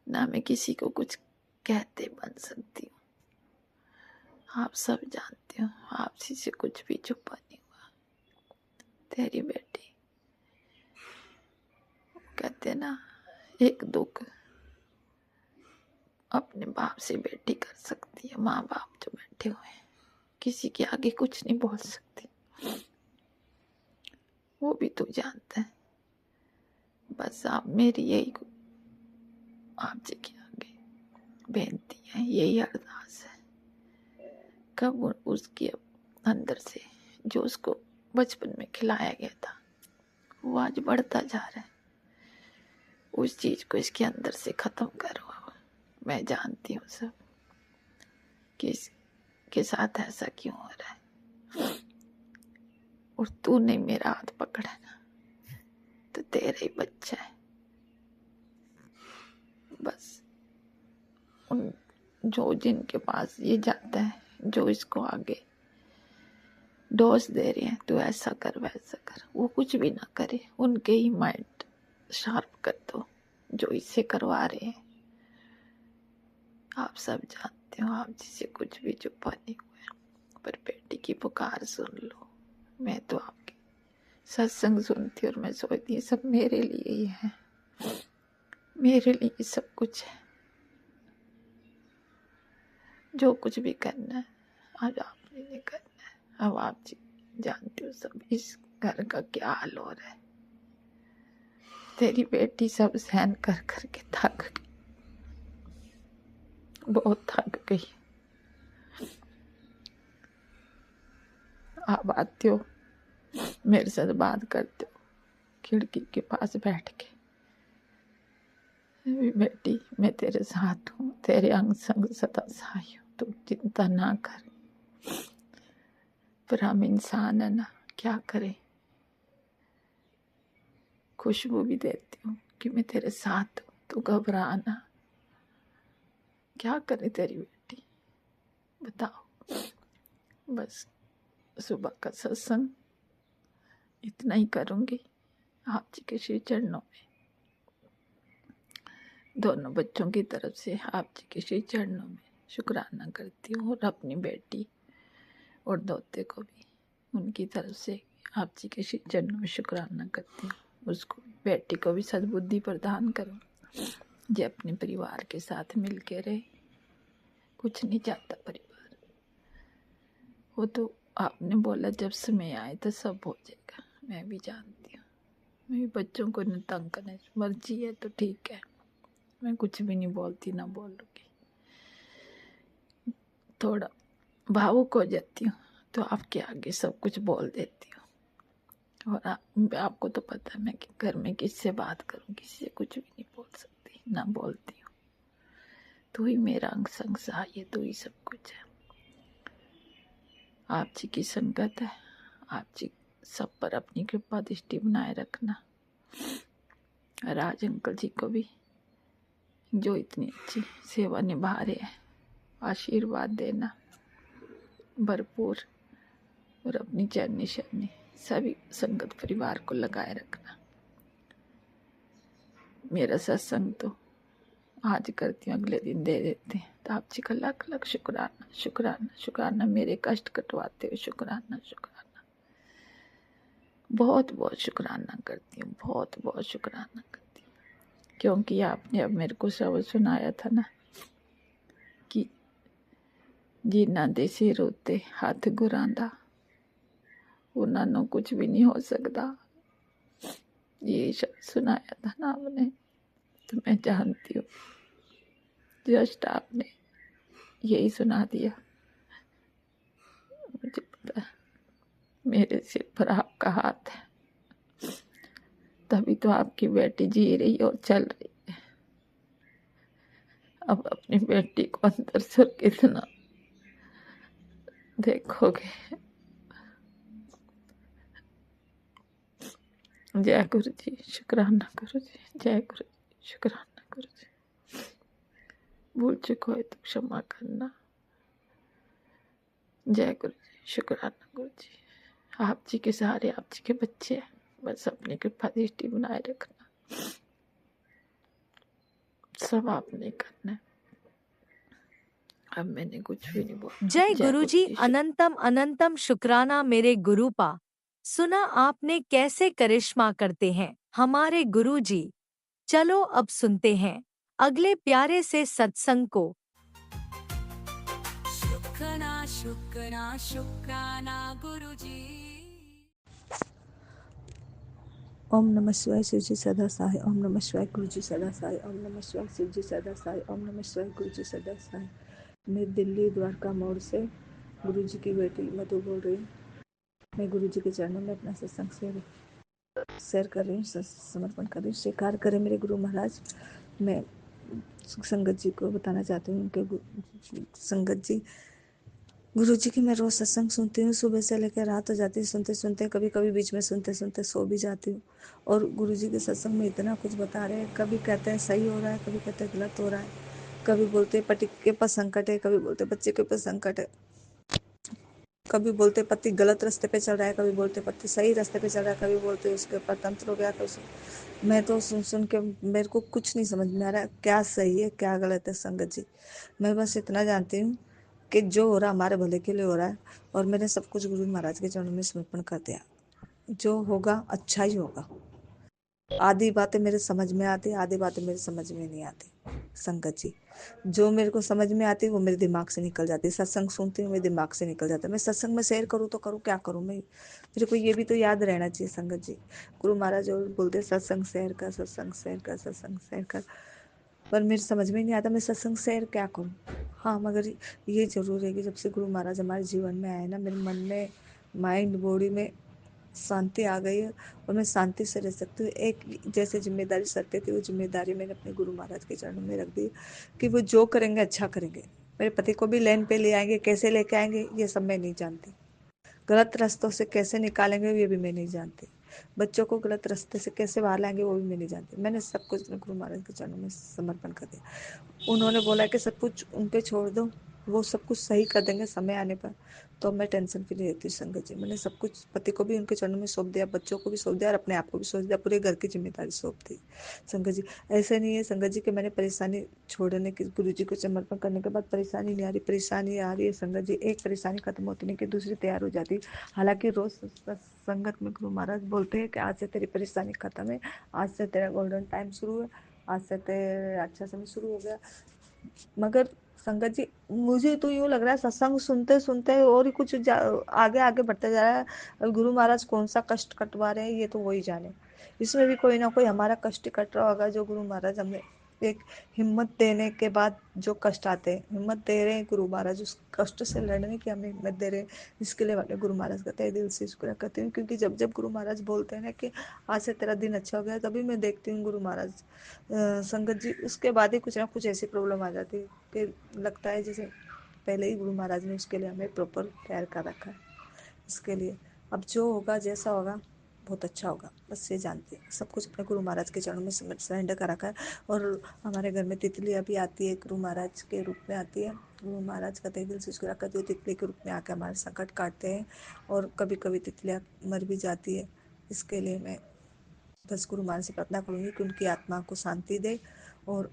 ना। मैं किसी को कुछ कहते बन सकती हूँ, आप सब जानते हो आपसी से कुछ भी छुपा नहीं हुआ। तेरी बेटी कहते ना एक दुख अपने बाप से बेटी कर सकती है, माँ बाप जो बैठे हुए हैं किसी के आगे कुछ नहीं बोल सकती, वो भी तू जानता है। बस आप मेरी यही आप जी के आगे बेनती है, यही अरदास है। कब उसके अंदर से जो उसको बचपन में खिलाया गया था वो आज बढ़ता जा रहा है, उस चीज को इसके अंदर से खत्म करो। मैं जानती हूँ सब कि इसके साथ ऐसा क्यों हो रहा है, और तूने मेरा हाथ पकड़ा ना तो तेरा ही बच्चा है। बस उन जो जिनके पास ये जाता है, जो इसको आगे डोज दे रहे हैं तो ऐसा कर वैसा कर, वो कुछ भी ना करे, उनके ही माइंड शार्प कर दो जो इससे करवा रहे हैं। आप सब जानते हो आप जिसे कुछ भी छुपा नहीं हुआ, पर बेटी की पुकार सुन लो। मैं तो आपके सत्संग सुनती और मैं सोचती हूँ सब मेरे लिए ही है, मेरे लिए सब कुछ है। जो कुछ भी करना है आज आपने नहीं करना है। अब आप जानते हो सब इस घर का क्या हाल हो रहा है। तेरी बेटी सब सहन कर करके थक गई, बहुत थक गई। आप आते हो मेरे साथ बात करते हो खिड़की के पास बैठ के, बेटी मैं तेरे साथ हूँ, तेरे अंग संग सदा सहाय हूँ, तू चिंता ना कर। पर हम इंसान है ना, क्या करें, खुशबू भी देती हूँ कि मैं तेरे साथ हूँ, तू घबराना। क्या करे तेरी बेटी, बताओ। बस सुबह का सत्संग इतना ही करूँगी आप जी के श्री चरणों में। दोनों बच्चों की तरफ से आप जी के श्री चरणों में शुक्राना करती हूँ, और अपनी बेटी और दोते को भी उनकी तरफ से आप जी के श्री चरणों में शुक्राना करती हूँ। उसको, बेटी को भी सद्बुद्धि प्रदान करो, जो अपने परिवार के साथ मिल के रहे। कुछ नहीं चाहता परिवार, वो तो आपने बोला जब समय आए तो सब हो जाएगा। मैं भी जानती हूँ, मैं भी बच्चों को न तंग करने, मर्जी है तो ठीक है, मैं कुछ भी नहीं बोलती, ना बोलूँगी। थोड़ा भावुक हो जाती हूँ तो आपके आगे सब कुछ बोल देती हूँ, और आपको तो पता है मैं कि घर में किससे बात करूँ, किसी से कुछ भी नहीं बोल सकती, ना बोलती हूँ। तू ही मेरा अंग संग सहाय, तू ही सब कुछ है। आप जी की संगत है, आप जी सब पर अपनी कृपा दृष्टि बनाए रखना। राज अंकल जी को भी, जो इतनी अच्छी सेवा निभा रहे हैं, आशीर्वाद देना भरपूर, और अपनी चरनी शरणी सभी संगत परिवार को लगाए रखना। मेरा सत्संग तो आज करती हूँ, अगले दिन दे देते हैं, तो आप जी का लाख लाख शुक्राना, शुक्राना, शुक्राना। मेरे कष्ट कटवाते हुए शुक्राना, शुक्राना, बहुत बहुत शुक्राना करती हूँ, बहुत बहुत शुक्राना करती हूँ। क्योंकि आपने अब मेरे को शब्द सुनाया था ना कि जिन्ना दे सिर उत्ते हथ गुरांदा, उन्हां नूं कुछ भी नहीं हो सकता। ये शब्द सुनाया था ना आपने, तो मैं जानती हूँ जस्ट आपने यही सुना दिया। मुझे पता है मेरे सिर पर आपका हाथ है, तभी तो आपकी बेटी जी रही और चल रही है। अब अपनी बेटी को अंदर से कितना देखोगे। जय गुरु जी, शुक्राना गुरु जी, जय गुरु जी, शुक्राना गुरु जी। भूल चुको है तो क्षमा करना। जय गुरु जी, शुक्राना गुरु जी। आप जी के सहारे आप जी के बच्चे हैं, बस अपनी कृपा दृष्टि बनाए रखना, सब आपने करना है। अब मैंने कुछ भी नहीं बोला। जय गुरुजी, अनंतम अनंतम शुक्राना मेरे गुरुपा। सुना आपने कैसे करिश्मा करते हैं हमारे गुरुजी। चलो अब सुनते हैं अगले प्यारे से सत्संग को। शुक्राना शुक्राना शुक्राना गुरुजी। ओम नमः शिवाय शिव जी सदा सहाय। ओम नमः शिवाय गुरु जी सदा सहाय। ओम नमः शिवाय शिव जी सदा सहाय। ओम नमः शिवाय गुरु जी सदा सहाय। मैं दिल्ली द्वारका मोड़ से गुरु जी की बेटी मधु बोल रही हूँ। मैं गुरु जी के चरणों में अपना सत्संग शेयर कर रही हूँ, समर्पण कर रही हूँ। स्वीकार करें मेरे गुरु महाराज। मैं संगत जी को बताना चाहती हूँ उनके संगत जी, गुरु जी की मैं रोज़ सत्संग सुनती हूँ, सुबह से लेकर रात हो जाती है सुनते सुनते, कभी कभी बीच में सुनते सुनते सो भी जाती हूँ। और गुरु जी के सत्संग में इतना कुछ बता रहे हैं, कभी कहते हैं सही हो रहा है, कभी कहते हैं गलत हो रहा है, कभी बोलते पति के पास संकट है, कभी बोलते बच्चे के पास संकट है, कभी बोलते पति गलत रास्ते पे चल रहा है, कभी बोलते पति सही रास्ते पे चल रहा है, कभी बोलते उसके ऊपर तंत्र हो गया। मैं तो सुन सुन के मेरे को कुछ नहीं समझ में आ रहा है, क्या सही है क्या गलत है। संगत जी, मैं बस इतना जानती हूँ कि जो हो रहा हमारे भले के लिए हो रहा है, और मैंने सब कुछ गुरु महाराज के चरणों में समर्पण कर दिया। जो होगा अच्छा ही होगा। आधी बातें मेरे समझ में आती, आधी बातें मेरे समझ में नहीं आती। संगत जी, जो मेरे को समझ में आती वो मेरे दिमाग से निकल जाती। सत्संग सुनती हूँ, मेरे दिमाग से निकल जाता है। मैं सत्संग में शेयर करूँ तो करूँ, क्या करूँ मैं, मेरे को ये भी तो याद रहना चाहिए। संगत जी, गुरु महाराज और बोलते सत्संग शेयर कर, सत्संग शेयर कर, सत्संग शेयर कर, पर मेरे समझ में नहीं आता मैं सत्संग शेयर क्या करूँ। हाँ, मगर ये जरूर है कि जब से गुरु महाराज हमारे जीवन में आए ना, मेरे मन में, माइंड, बॉडी में शांति आ गई है, और मैं शांति से रह सकती हूँ। एक जैसे जिम्मेदारी सत्य थी, वो जिम्मेदारी मैंने अपने गुरु महाराज के चरणों में रख दी कि वो जो करेंगे अच्छा करेंगे। मेरे पति को भी लाइन पे ले आएंगे, कैसे लेके आएंगे ये सब मैं नहीं जानती, गलत रास्तों से कैसे निकालेंगे ये भी मैं नहीं जानती। बच्चों को गलत रास्ते से कैसे बाहर लाएंगे वो भी मैं नहीं जानती। मैंने सब कुछ अपने गुरु महाराज के चरणों में समर्पण कर दिया। उन्होंने बोला कि सब कुछ उन पे छोड़ दो, वो सब कुछ सही कर देंगे समय आने पर। तो मैं टेंशन फ्री रहती हूँ संगत जी। मैंने सब कुछ पति को भी उनके चरणों में सौंप दिया, बच्चों को भी सौंप दिया और अपने आप को भी सौंप दिया, पूरे घर की जिम्मेदारी सौंप दी संगत जी। ऐसे नहीं है संगत जी कि मैंने परेशानी छोड़ने की, गुरु जी को समर्पण करने के बाद परेशानी नहीं आ रही, परेशानी आ रही है संगत जी। एक परेशानी खत्म होती नहीं कि दूसरी तैयार हो जाती। हालांकि रोज संगत में गुरु महाराज बोलते हैं कि आज से तेरी परेशानी खत्म है, आज से तेरा गोल्डन टाइम शुरू है, आज से तेरा अच्छा समय शुरू हो गया। मगर संगत जी मुझे तो यूं लग रहा है सत्संग सुनते सुनते और ही कुछ आगे आगे बढ़ता जा रहा है। और गुरु महाराज कौन सा कष्ट कटवा रहे हैं ये तो वही जाने। इसमें भी कोई ना कोई हमारा कष्ट कट रहा होगा, जो गुरु महाराज हमें एक हिम्मत देने के बाद जो कष्ट आते हैं, हिम्मत दे रहे हैं गुरु महाराज उस कष्ट से लड़ने की, हमें हिम्मत दे रहे हैं। इसके लिए मैं गुरु महाराज का तहे दिल से शुक्र करती हूँ। क्योंकि जब जब गुरु महाराज बोलते हैं ना कि आज से तेरा दिन अच्छा हो गया, तभी मैं देखती हूँ गुरु महाराज संगत जी उसके बाद ही कुछ ना कुछ ऐसी प्रॉब्लम आ जाती है कि लगता है जैसे पहले ही गुरु महाराज ने उसके लिए हमें प्रॉपर तैयार कर रखा है। इसके लिए अब जो होगा जैसा होगा बहुत अच्छा होगा, बस ये जानते हैं। सब कुछ अपने गुरु महाराज के चरणों में सरेंडर कर रखा है। और हमारे घर में तितलियाँ भी आती है, गुरु महाराज के रूप में आती है। गुरु महाराज का तहे दिल से शुक्र करती हूँ, तितली के रूप में आकर हमारे संकट काटते हैं। और कभी कभी तितलियाँ मर भी जाती है। इसके लिए मैं बस गुरु महाराज से प्रार्थना करूंगी कि उनकी आत्मा को शांति दे और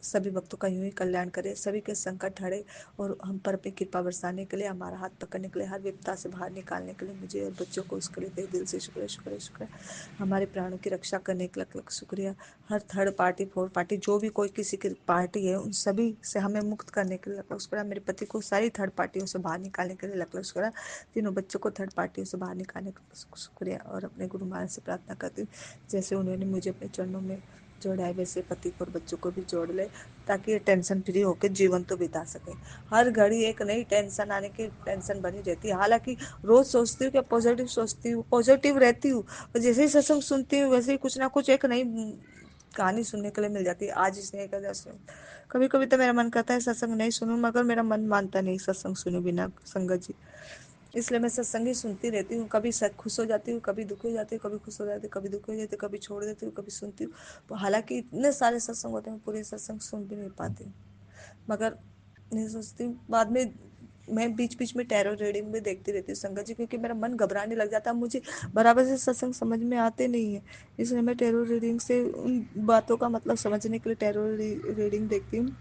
सभी भक्तों का यूं ही कल्याण करे, सभी के संकट हरे और हम पर अपनी कृपा बरसाने के लिए, हमारा हाथ पकड़ने के लिए, हर विपदा से बाहर निकालने के लिए मुझे और बच्चों को उसके लिए दिल से शुक्रिया शुक्रिया शुक्रिया। हमारे प्राणों की रक्षा करने के लिए शुक्रिया। हर थर्ड पार्टी फोर्थ पार्टी जो भी कोई किसी की पार्टी है उन सभी से हमें मुक्त करने के लिए लग शुक्रिया। मेरे पति को सारी थर्ड पार्टियों से बाहर निकालने के लिए लग शुक्रिया। तीनों बच्चों को थर्ड पार्टियों से बाहर निकालने के लिए शुक्रिया। और अपने गुरु महाराज से प्रार्थना करती हूँ जैसे उन्होंने मुझे अपने चरणों में जोड़ा है वैसे पति को और बच्चों को भी जोड़ ले, ताकि ये टेंशन फ्री होकर जीवन तो बिता सके। हर घड़ी एक नई टेंशन आने की टेंशन बनी रहती है। हालांकि रोज सोचती हूँ कि पॉजिटिव सोचती हूँ, पॉजिटिव रहती हूँ, और जैसे ही सत्संग सुनती हूँ वैसे ही कुछ ना कुछ एक नई कहानी सुनने के लिए मिल जाती है। आज इसने कहा कभी कभी तो मेरा मन करता है सत्संग नहीं सुनूं, मगर मेरा मन मानता नहीं सत्संग सुने बिना संगत जी। इसलिए मैं सत्संग ही सुनती रहती हूँ। कभी खुश हो जाती हूँ, कभी दुखी हो जाती हूँ, कभी खुश हो जाती हूँ, कभी दुखी हो जाती हूँ, कभी छोड़ देती हूँ, कभी सुनती हूँ। हालांकि इतने सारे सत्संग होते हैं, पूरे सत्संग सुन भी नहीं पाती हूँ। मगर नहीं सोचती हूँ बाद में। मैं बीच बीच में टैरो रीडिंग भी देखती रहती हूँ संगत जी, क्योंकि मेरा मन घबराने लग जाता है। मुझे बराबर से सत्संग समझ में आते नहीं है, इसलिए मैं टैरो रीडिंग से उन बातों का मतलब समझने के लिए टैरो रीडिंग देखती हूँ।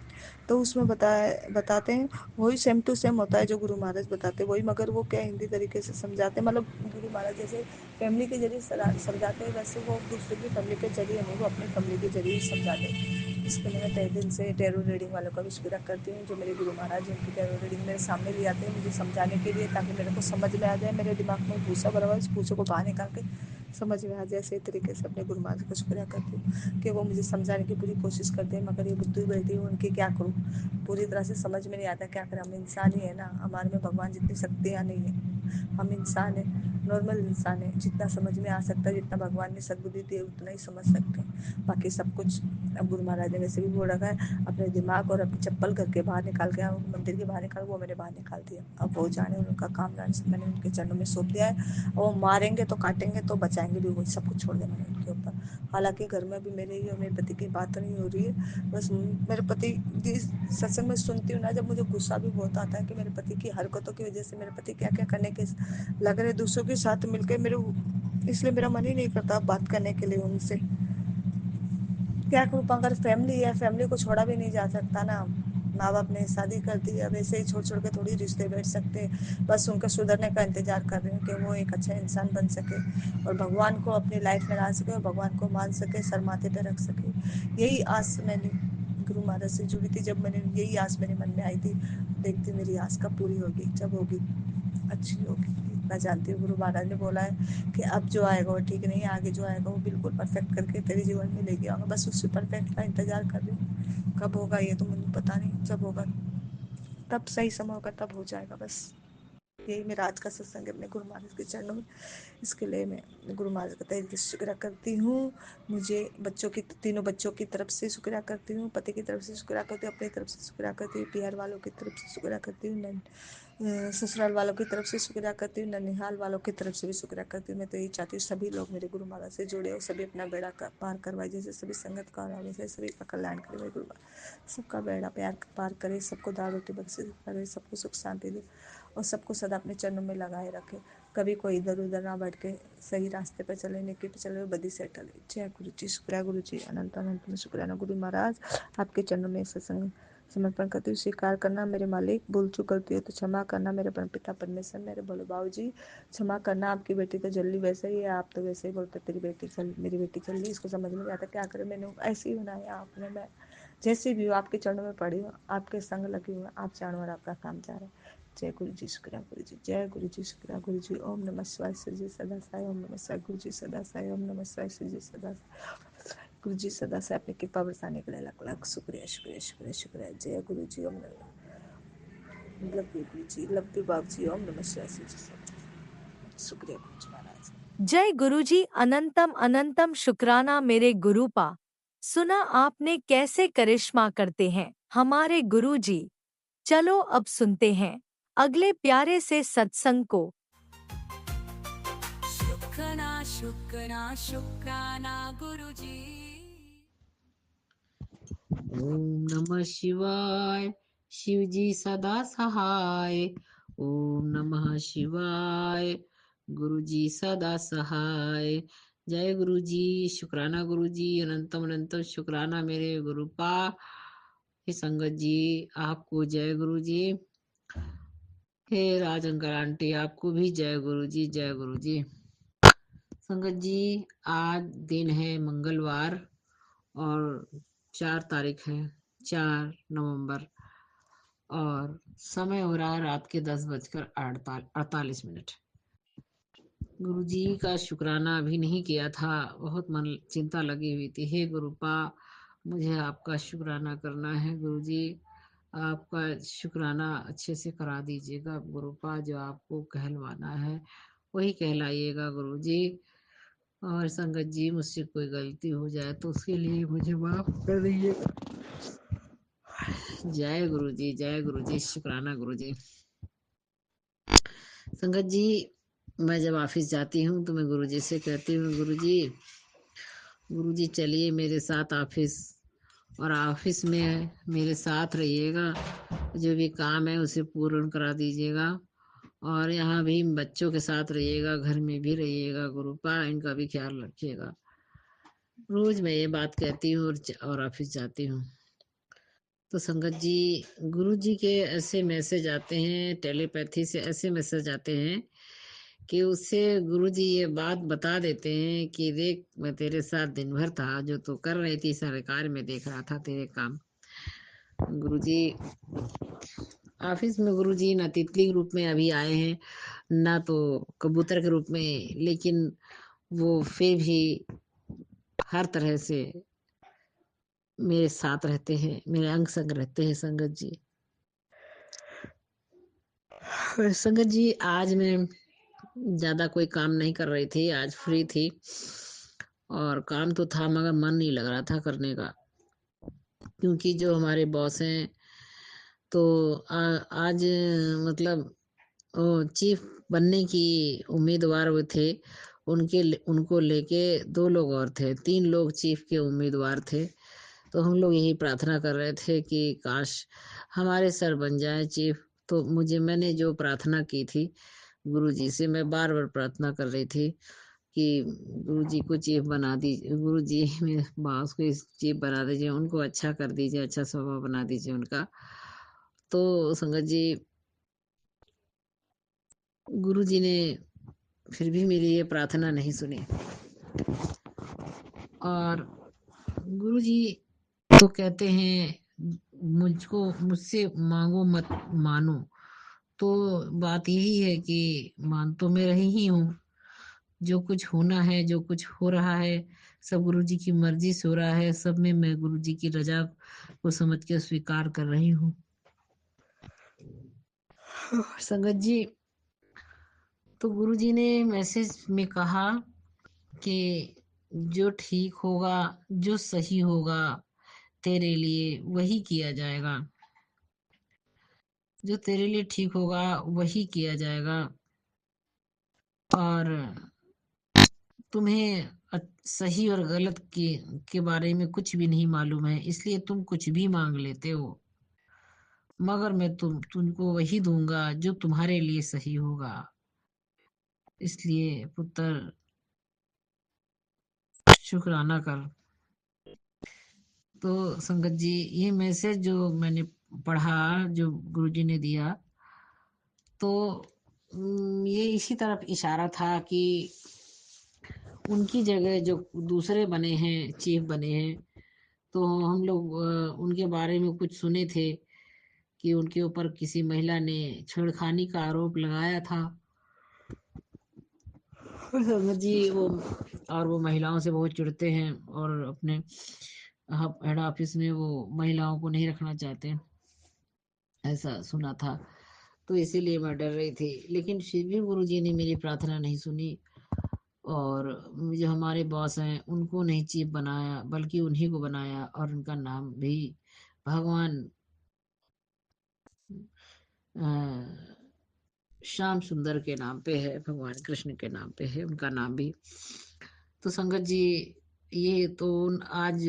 तो उसमें बताते हैं वही सेम टू सेम होता है जो गुरु महाराज बताते हैं वही, मगर वो क्या हिंदी तरीके से समझाते हैं। मतलब गुरु महाराज जैसे फैमिली के जरिए समझाते हैं, वैसे वो दूसरे की फैमिली के जरिए नहीं, वो अपनी फैमिली के जरिए समझाते हैं। इसके लिए मैं तहे दिल से टैरो रीडिंग वालों का भी शुक्रिया करती हूँ, जो मेरे गुरु महाराज उनकी टैरो रीडिंग मेरे सामने ले आते हैं मुझे समझाने के लिए, ताकि मेरे को समझ में आ जाए। मेरे दिमाग में भूसा भरा हुआ, इस भूसे को बाहर निकाल के समझ में आ जाए। इसी तरीके से अपने गुरु महाराज का शुक्रिया करती हूँ कि वो मुझे समझाने की पूरी कोशिश करते हैं, मगर ये बुद्धि बैठी है उनकी, क्या करूँ, पूरी तरह से समझ में नहीं आता। क्या करें, हम इंसान ही है ना, हमारे में भगवान जितनी शक्तियाँ नहीं है। हम इंसान है, नॉर्मल इंसान है। जितना समझ में आ सकता है, जितना भगवान ने सद्बुद्धि दी उतना ही समझ सकते हैं। बाकी सब कुछ अब गुरु महाराज ने वैसे भी बोल रखा है, अपने दिमाग और अपनी चप्पल घर के बाहर निकाल के आओ, मंदिर के बाहर निकाल, वो मैंने बाहर निकाल दिया। अब वो जाने उनका काम जाने, मैंने उनके चरणों में सौंप दिया है। वो मारेंगे तो काटेंगे तो बचाएंगे भी, वही सब कुछ छोड़ देना है उनके ऊपर। हालांकि घर में भी मेरे ही और मेरे पति की बात नहीं हो रही है। बस मेरे पति जिस सत्संग में सुनती हूँ ना, जब मुझे गुस्सा भी बहुत आता है कि मेरे पति की हरकतों की वजह से मेरे पति क्या क्या करने के लग रहे दूसरों के साथ मिलकर मेरे, इसलिए मेरा मन ही नहीं करता बात करने के लिए उनसे। क्या करूँ, अगर फैमिली है, फैमिली को छोड़ा भी नहीं जा सकता ना। माँ बाप ने शादी कर दी, अब ऐसे ही छोड़ छोड़ के थोड़ी रिश्ते बैठ सकते। बस उनका सुधरने का इंतजार कर रही हूँ कि वो एक अच्छा इंसान बन सके और भगवान को अपनी लाइफ में ला सके और भगवान को मान सके, सर माथे पे रख सके। यही आस मैंने गुरु महाराज से जुड़ी थी, जब मैंने यही आस मेरे मन में आई थी। देखती मेरी आस कब पूरी होगी, जब होगी अच्छी होगी। इतना जानती हूँ, गुरु महाराज ने बोला है कि अब जो आएगा वो ठीक नहीं है, आगे जो आएगा वो बिल्कुल परफेक्ट करके तेरे जीवन में लेके आऊँगा। बस उसी परफेक्ट का इंतजार कर रही हूँ। कब होगा ये तो मुझे पता नहीं, जब होगा तब सही समय होगा, तब हो जाएगा। बस यही मेरा आज का सत्संग है अपने गुरु महाराज के चरणों में। इसके लिए मैं गुरु महाराज का तहे दिल से शुक्रिया करती हूँ। मुझे बच्चों की, तीनों बच्चों की तरफ से शुक्रिया करती हूँ, पति की तरफ से शुक्रिया करती हूँ, अपनी तरफ से शुक्रिया करती हूँ, पीआर वालों की तरफ से शुक्रिया करती हूँ, ससुराल वालों की तरफ से शुक्रिया करती हूँ, ननिहाल वालों की तरफ से भी शुक्रिया करती हूँ। मैं तो यही चाहती हूँ सभी लोग मेरे गुरु महाराज से जुड़े हो, सभी अपना बेड़ा पार करवाए, जैसे सभी संगत का वैसे सभी का कल्याण करे मेरे गुरु महाराज, सबका बेड़ा प्यार पार करे, सबको दाल रोटी बख्शे करे, सबको सुख शांति दे और सबको सदा अपने चरणों में लगाए रखे। कभी कोई इधर उधर ना बैठ के सही रास्ते पर चले, नेकी पे चले, बदी से टले। जय गुरु जी, शुक्रिया गुरु जी, अनंत अनंत में शुक्राना गुरु महाराज। आपके चरणों में सत्संग समर्पण करती हूँ। स्वीकार करना मेरे मालिक, भूल चूक गलती हो तो क्षमा करना मेरे परमपिता परमेश्वर, मेरे भोले बाबू जी क्षमा करना। आपकी बेटी तो जल्दी वैसे ही है, आप तो वैसे ही बोलते तेरी बेटी चल, मेरी बेटी चल रही, इसको समझ में नहीं आता क्या करे, मैंने ऐसे ही बनाया आपने, मैं जैसे भी हो आपके चरणों में पड़ी हूँ, आपके संग लगी हुई, आप जानो और आपका काम जा रहा है। जय गुरु जी, शुक्रिया गुरु जी, जय गुरु जी, शुक्रिया गुरु जी। ओम नमः शिवाय, श्री जी सदा साई, ओम नमः शिवाय गुरु जी सदा साई, ओम नमः शिवाय श्री जी सदा साई। गुरु जी सदा से अपनी कृपा बरसाने के लिए लाख लाख शुक्रिया शुक्रिया शुक्रिया शुक्रिया। जय गुरु जी, ओम नमः, love you Guru ji, love you बाबू जी, ओम नमः शिवाय श्री जी सदा। शुक्रिया गुरु जी महाराज। जय गुरुजी, अनंतम अनंतम शुक्राना मेरे गुरुपा। सुना आपने कैसे करिश्मा करते हैं हमारे गुरुजी। चलो अब सुनते हैं अगले प्यारे से सत्संग को। शुक्राना शुक्राना शुक्राना गुरुजी। ओम नमः शिवाय, शिवजी सदा सहाय। ओम नमः शिवाय, गुरुजी सदा सहाय। जय गुरुजी, शुक्राना गुरुजी, अनंतम अनंतम शुक्राना मेरे गुरुपा। हे संगत जी, आपको जय गुरुजी। हे राज अंकल आंटी, आपको भी जय गुरुजी, जय गुरुजी। संगत जी, आज दिन है मंगलवार और 4 तारीख है, 4 नवंबर, और समय हो रहा है रात के 10:48। गुरुजी का शुक्राना अभी नहीं किया था, बहुत मन चिंता लगी हुई थी। हे गुरुपा, मुझे आपका शुक्राना करना है। गुरुजी, आपका शुक्राना अच्छे से करा दीजिएगा गुरुपा, जो आपको कहलवाना है वही कहलाइएगा गुरुजी। और संगत जी, मुझसे कोई गलती हो जाए तो उसके लिए मुझे माफ कर दीजिएगा। जय गुरुजी, जय गुरुजी, शुक्राना गुरुजी। संगत जी, मैं जब ऑफिस जाती हूँ तो मैं गुरुजी से कहती हूँ, गुरुजी चलिए मेरे साथ ऑफिस, और ऑफिस में मेरे साथ रहिएगा, जो भी काम है उसे पूर्ण करा दीजिएगा, और यहाँ भी बच्चों के साथ रहिएगा, घर में भी रहिएगा गुरुपा, इनका भी ख्याल रखिएगा। रोज मैं ये बात कहती हूँ और ऑफिस जाती हूँ। तो संगत जी, गुरु जी के ऐसे मैसेज आते हैं, टेलीपैथी से ऐसे मैसेज आते हैं कि उससे गुरु जी ये बात बता देते हैं कि देख, मैं तेरे साथ दिन भर था, जो तू कर रही थी सारे कार्य में देख रहा था तेरे काम। गुरु जी ऑफिस में, गुरु जी ना तितली रूप में अभी आए हैं, ना तो कबूतर के रूप में, लेकिन वो फिर भी हर तरह से मेरे साथ रहते हैं, मेरे अंग संग रहते हैं। संगत जी, संगत जी, आज मैं ज्यादा कोई काम नहीं कर रही थी, आज फ्री थी, और काम तो था मगर मन नहीं लग रहा था करने का, क्योंकि जो हमारे बॉस हैं तो आज मतलब चीफ बनने की उम्मीदवार वो थे, उनको लेके 2 लोग और थे, 3 लोग चीफ के उम्मीदवार थे। तो हम लोग यही प्रार्थना कर रहे थे कि काश हमारे सर बन जाए चीफ। तो मैंने जो प्रार्थना की थी गुरु जी से, मैं बार बार प्रार्थना कर रही थी कि गुरु जी को चीफ बना दीजिए, गुरु जी मेरे बॉस को चीफ बना दीजिए, उनको अच्छा कर दीजिए, अच्छा स्वभाव बना दीजिए उनका। तो संगत जी, गुरु जी ने फिर भी मेरी ये प्रार्थना नहीं सुनी, और गुरु जी तो कहते हैं मुझसे मांगो मत मानो। तो बात यही है कि मान तो मैं रही ही हूँ, जो कुछ होना है, जो कुछ हो रहा है, सब गुरु जी की मर्जी से हो रहा है, सब में मैं गुरु जी की रजा को समझ के स्वीकार कर रही हूँ। संगत जी, तो गुरु जी ने मैसेज में कहा कि जो ठीक होगा, जो सही होगा तेरे लिए वही किया जाएगा। जो तेरे लिए ठीक होगा वही किया जाएगा। और तुम्हें सही और गलत के बारे में कुछ भी नहीं मालूम है, इसलिए तुम कुछ भी मांग लेते हो, मगर मैं तुमको वही दूंगा जो तुम्हारे लिए सही होगा। इसलिए पुत्र शुक्राना कर। तो संगत जी, ये मैसेज जो मैंने पढ़ा, जो गुरुजी ने दिया, तो ये इसी तरफ इशारा था कि उनकी जगह जो दूसरे बने हैं, चीफ बने हैं, तो हम लोग उनके बारे में कुछ सुने थे कि उनके ऊपर किसी महिला ने छेड़खानी का आरोप लगाया था। और संगत जी वो महिलाओं से बहुत चिढ़ते हैं और अपने हेड ऑफिस में वो महिलाओं को नहीं रखना चाहते, ऐसा सुना था। तो इसीलिए मैं डर रही थी, लेकिन फिर भी गुरुजी ने मेरी प्रार्थना नहीं सुनी और जो हमारे बॉस हैं उनको नहीं चीफ बनाया, बल्कि उन्हीं को बनाया, और उनका नाम भी भगवान श्याम सुंदर के नाम पे है, भगवान कृष्ण के नाम पे है उनका नाम भी। तो संगत जी, ये तो आज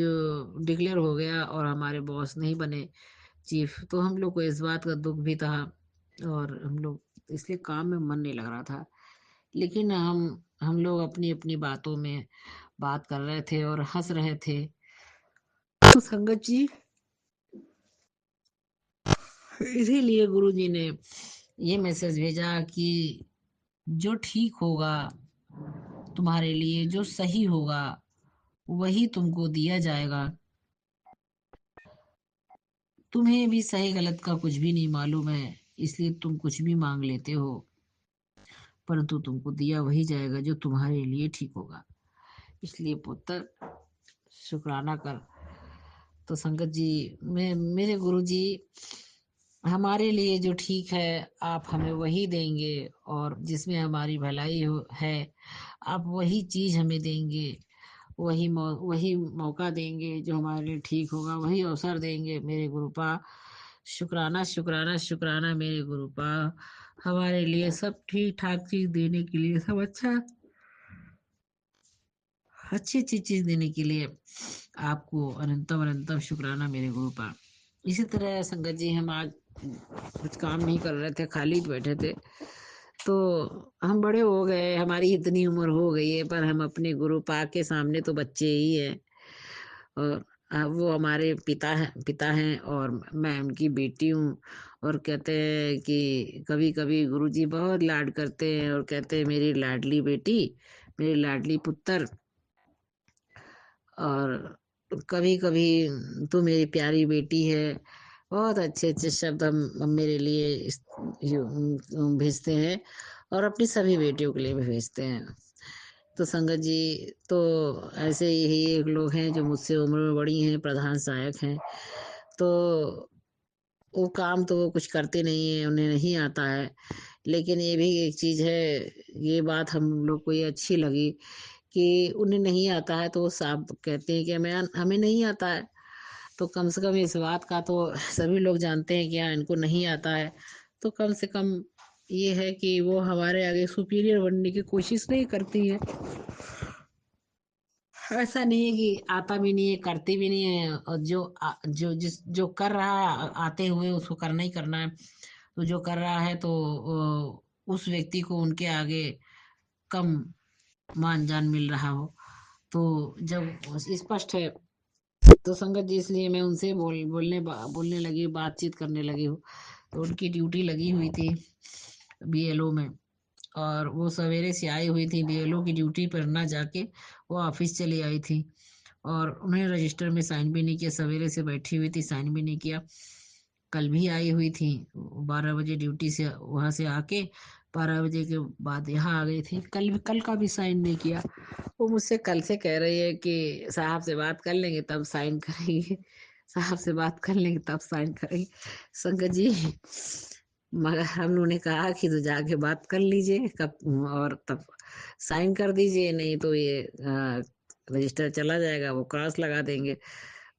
डिक्लेयर हो गया और हमारे बॉस नहीं बने चीफ, तो हम लोग को इस बात का दुख भी था और हम लोग इसलिए काम में मन नहीं लग रहा था। लेकिन हम लोग अपनी अपनी बातों में बात कर रहे थे और हंस रहे थे। तो संगत जी, इसीलिए गुरु जी ने ये मैसेज भेजा कि जो ठीक होगा तुम्हारे लिए, जो सही होगा वही तुमको दिया जाएगा। तुम्हें भी सही गलत का कुछ भी नहीं मालूम है, इसलिए तुम कुछ भी मांग लेते हो, परंतु तुमको दिया वही जाएगा जो तुम्हारे लिए ठीक होगा। इसलिए पुत्र शुक्राना कर। तो संगत जी, मैं मेरे गुरु जी हमारे लिए जो ठीक है आप हमें वही देंगे, और जिसमें हमारी भलाई है आप वही चीज हमें देंगे, वही मौका देंगे जो हमारे लिए ठीक होगा, वही अवसर देंगे मेरे गुरुपा। शुक्राना शुक्राना शुक्राना मेरे गुरुपा, हमारे लिए सब ठीक ठाक चीज देने के लिए, सब अच्छी अच्छी चीज देने के लिए आपको अनंतम अनंतम शुक्राना मेरे गुरुपा। इसी तरह संगत जी, हम आज कुछ काम नहीं कर रहे थे, खाली बैठे थे, तो हम बड़े हो गए, हमारी इतनी उम्र हो गई है, पर हम अपने गुरु पा के सामने तो बच्चे ही हैं। और वो हमारे पिता हैं और मैं उनकी बेटी हूँ। और कहते हैं कि कभी कभी गुरुजी बहुत लाड करते हैं और कहते हैं मेरी लाडली बेटी, मेरी लाडली पुत्र, और कभी कभी तू मेरी प्यारी बेटी है। बहुत अच्छे अच्छे शब्द हम मेरे लिए भेजते हैं और अपनी सभी बेटियों के लिए भी भेजते हैं। तो संगत जी, तो ऐसे ही एक लोग हैं जो मुझसे उम्र में बड़ी हैं, प्रधान सहायक हैं। तो वो काम तो वो कुछ करते नहीं है, उन्हें नहीं आता है, लेकिन ये भी एक चीज है, ये बात हम लोग को ये अच्छी लगी कि उन्हें नहीं आता है तो वो साफ कहते हैं कि हमें नहीं आता है। तो कम से कम इस बात का तो सभी लोग जानते हैं कि हाँ इनको नहीं आता है, तो कम से कम ये है कि वो हमारे आगे सुपीरियर बनने की कोशिश नहीं करती है। ऐसा नहीं है कि आता भी नहीं है, करते भी नहीं है, और जो कर रहा है आते हुए उसको करना ही करना है। तो जो कर रहा है तो उस व्यक्ति को उनके आगे कम मान जान मिल रहा हो, तो जब स्पष्ट है, तो संगत जी इसलिए मैं उनसे बोलने लगी, बातचीत करने लगी हूँ। तो उनकी ड्यूटी लगी हुई थी बीएलओ में, और वो सवेरे से आई हुई थी बीएलओ की ड्यूटी पर ना जाके वो ऑफिस चली आई थी, और उन्हें रजिस्टर में साइन भी नहीं किया, सवेरे से बैठी हुई थी, साइन भी नहीं किया। कल भी आई हुई थी, 12 बजे ड्यूटी से वहां से आके 12 बजे के बाद यहाँ आ गई थी, कल का भी साइन नहीं किया। वो मुझसे कल से कह रही है कि साहब से बात कर लेंगे तब साइन करेंगे, साहब से बात कर लेंगे तब साइन करेंगे। संगत जी, मगर हम लोगों ने कहा कि तो जाके बात कर लीजिए कब, और तब साइन कर दीजिए, नहीं तो ये रजिस्टर चला जाएगा, वो क्रॉस लगा देंगे।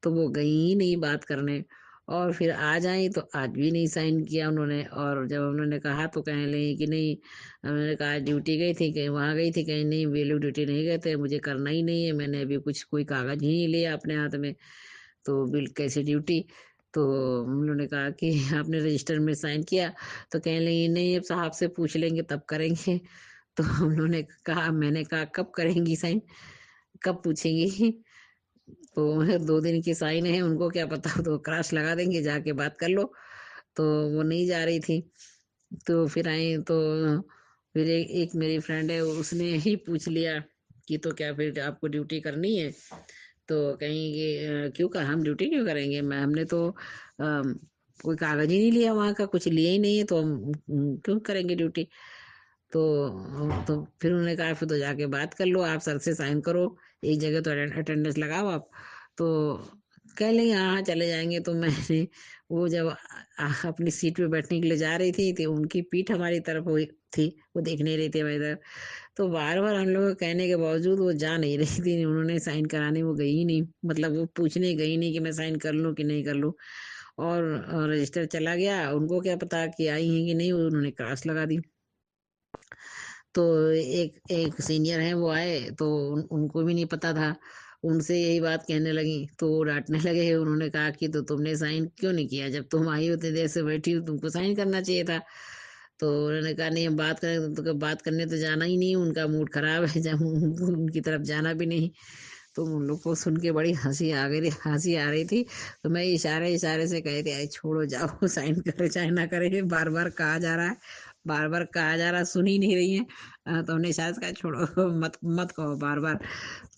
तो वो गई ही नहीं बात करने, और फिर आज आई तो आज भी नहीं साइन किया उन्होंने। और जब उन्होंने कहा तो कहने लगी कि नहीं, उन्होंने कहा ड्यूटी गई थी, कहीं वहाँ गई थी, कहीं नहीं, वे लोग ड्यूटी नहीं गए थे, मुझे करना ही नहीं है, मैंने अभी कुछ कोई कागज ही नहीं लिया अपने हाथ में, तो बिल कैसे ड्यूटी। तो उन्होंने कहा कि आपने रजिस्टर में साइन किया, तो कहने लगी नहीं, अब साहब से पूछ लेंगे तब करेंगे। तो उन्होंने कहा, मैंने कहा कब करेंगी साइन, कब पूछेंगी? तो 2 दिन की साइन है, उनको क्या पता, तो क्रॉस लगा देंगे, जाके बात कर लो। तो वो नहीं जा रही थी। तो फिर आई तो फिर एक मेरी फ्रेंड है, उसने ही पूछ लिया कि तो क्या फिर आपको ड्यूटी करनी है? तो कहेंगे क्यों, कहा हम ड्यूटी क्यों करेंगे, मैं हमने तो कोई कागज ही नहीं लिया, वहाँ का कुछ लिया ही नहीं है, तो हम क्यों करेंगे ड्यूटी? तो फिर उन्होंने कहा फिर तो जाके बात कर लो, आप सर से साइन करो, एक जगह तो अटेंडेंस लगाओ आप। तो कह लेंगे हाँ हाँ चले जाएंगे। तो मैंने वो जब अपनी सीट पे बैठने के लिए जा रही थी, तो उनकी पीठ हमारी तरफ हुई थी, वो देख नहीं रही थी हमारी तरफ। तो बार बार हम लोगों के कहने के बावजूद वो जा नहीं रही थी, उन्होंने साइन कराने वो गई ही नहीं, मतलब वो पूछने गई नहीं कि मैं साइन कर लूं कि नहीं कर लूं। और रजिस्टर चला गया, उनको क्या पता कि आई हैं कि नहीं, उन्होंने क्रॉस लगा दी। तो एक एक सीनियर है, वो आए तो उनको भी नहीं पता था, उनसे यही बात कहने लगी, तो वो डांटने लगे। उन्होंने कहा कि तो तुमने साइन क्यों नहीं किया, जब तुम आई होते देर से बैठी हो, तुमको साइन करना चाहिए था। तो उन्होंने कहा नहीं, हम बात करें तो बात करने तो जाना ही नहीं, उनका मूड खराब है, जब उनकी तरफ जाना भी नहीं। तो उन लोग को सुन के बड़ी हंसी आ रही थी। तो मैं इशारे इशारे से कह रही, आई छोड़ो, जाओ साइन करे चाहे ना करे, बार बार कहा जा रहा है, बार बार कहा जा रहा, सुन ही नहीं रही है। तो हमने शायद कहा छोड़ो, मत मत कहो बार बार।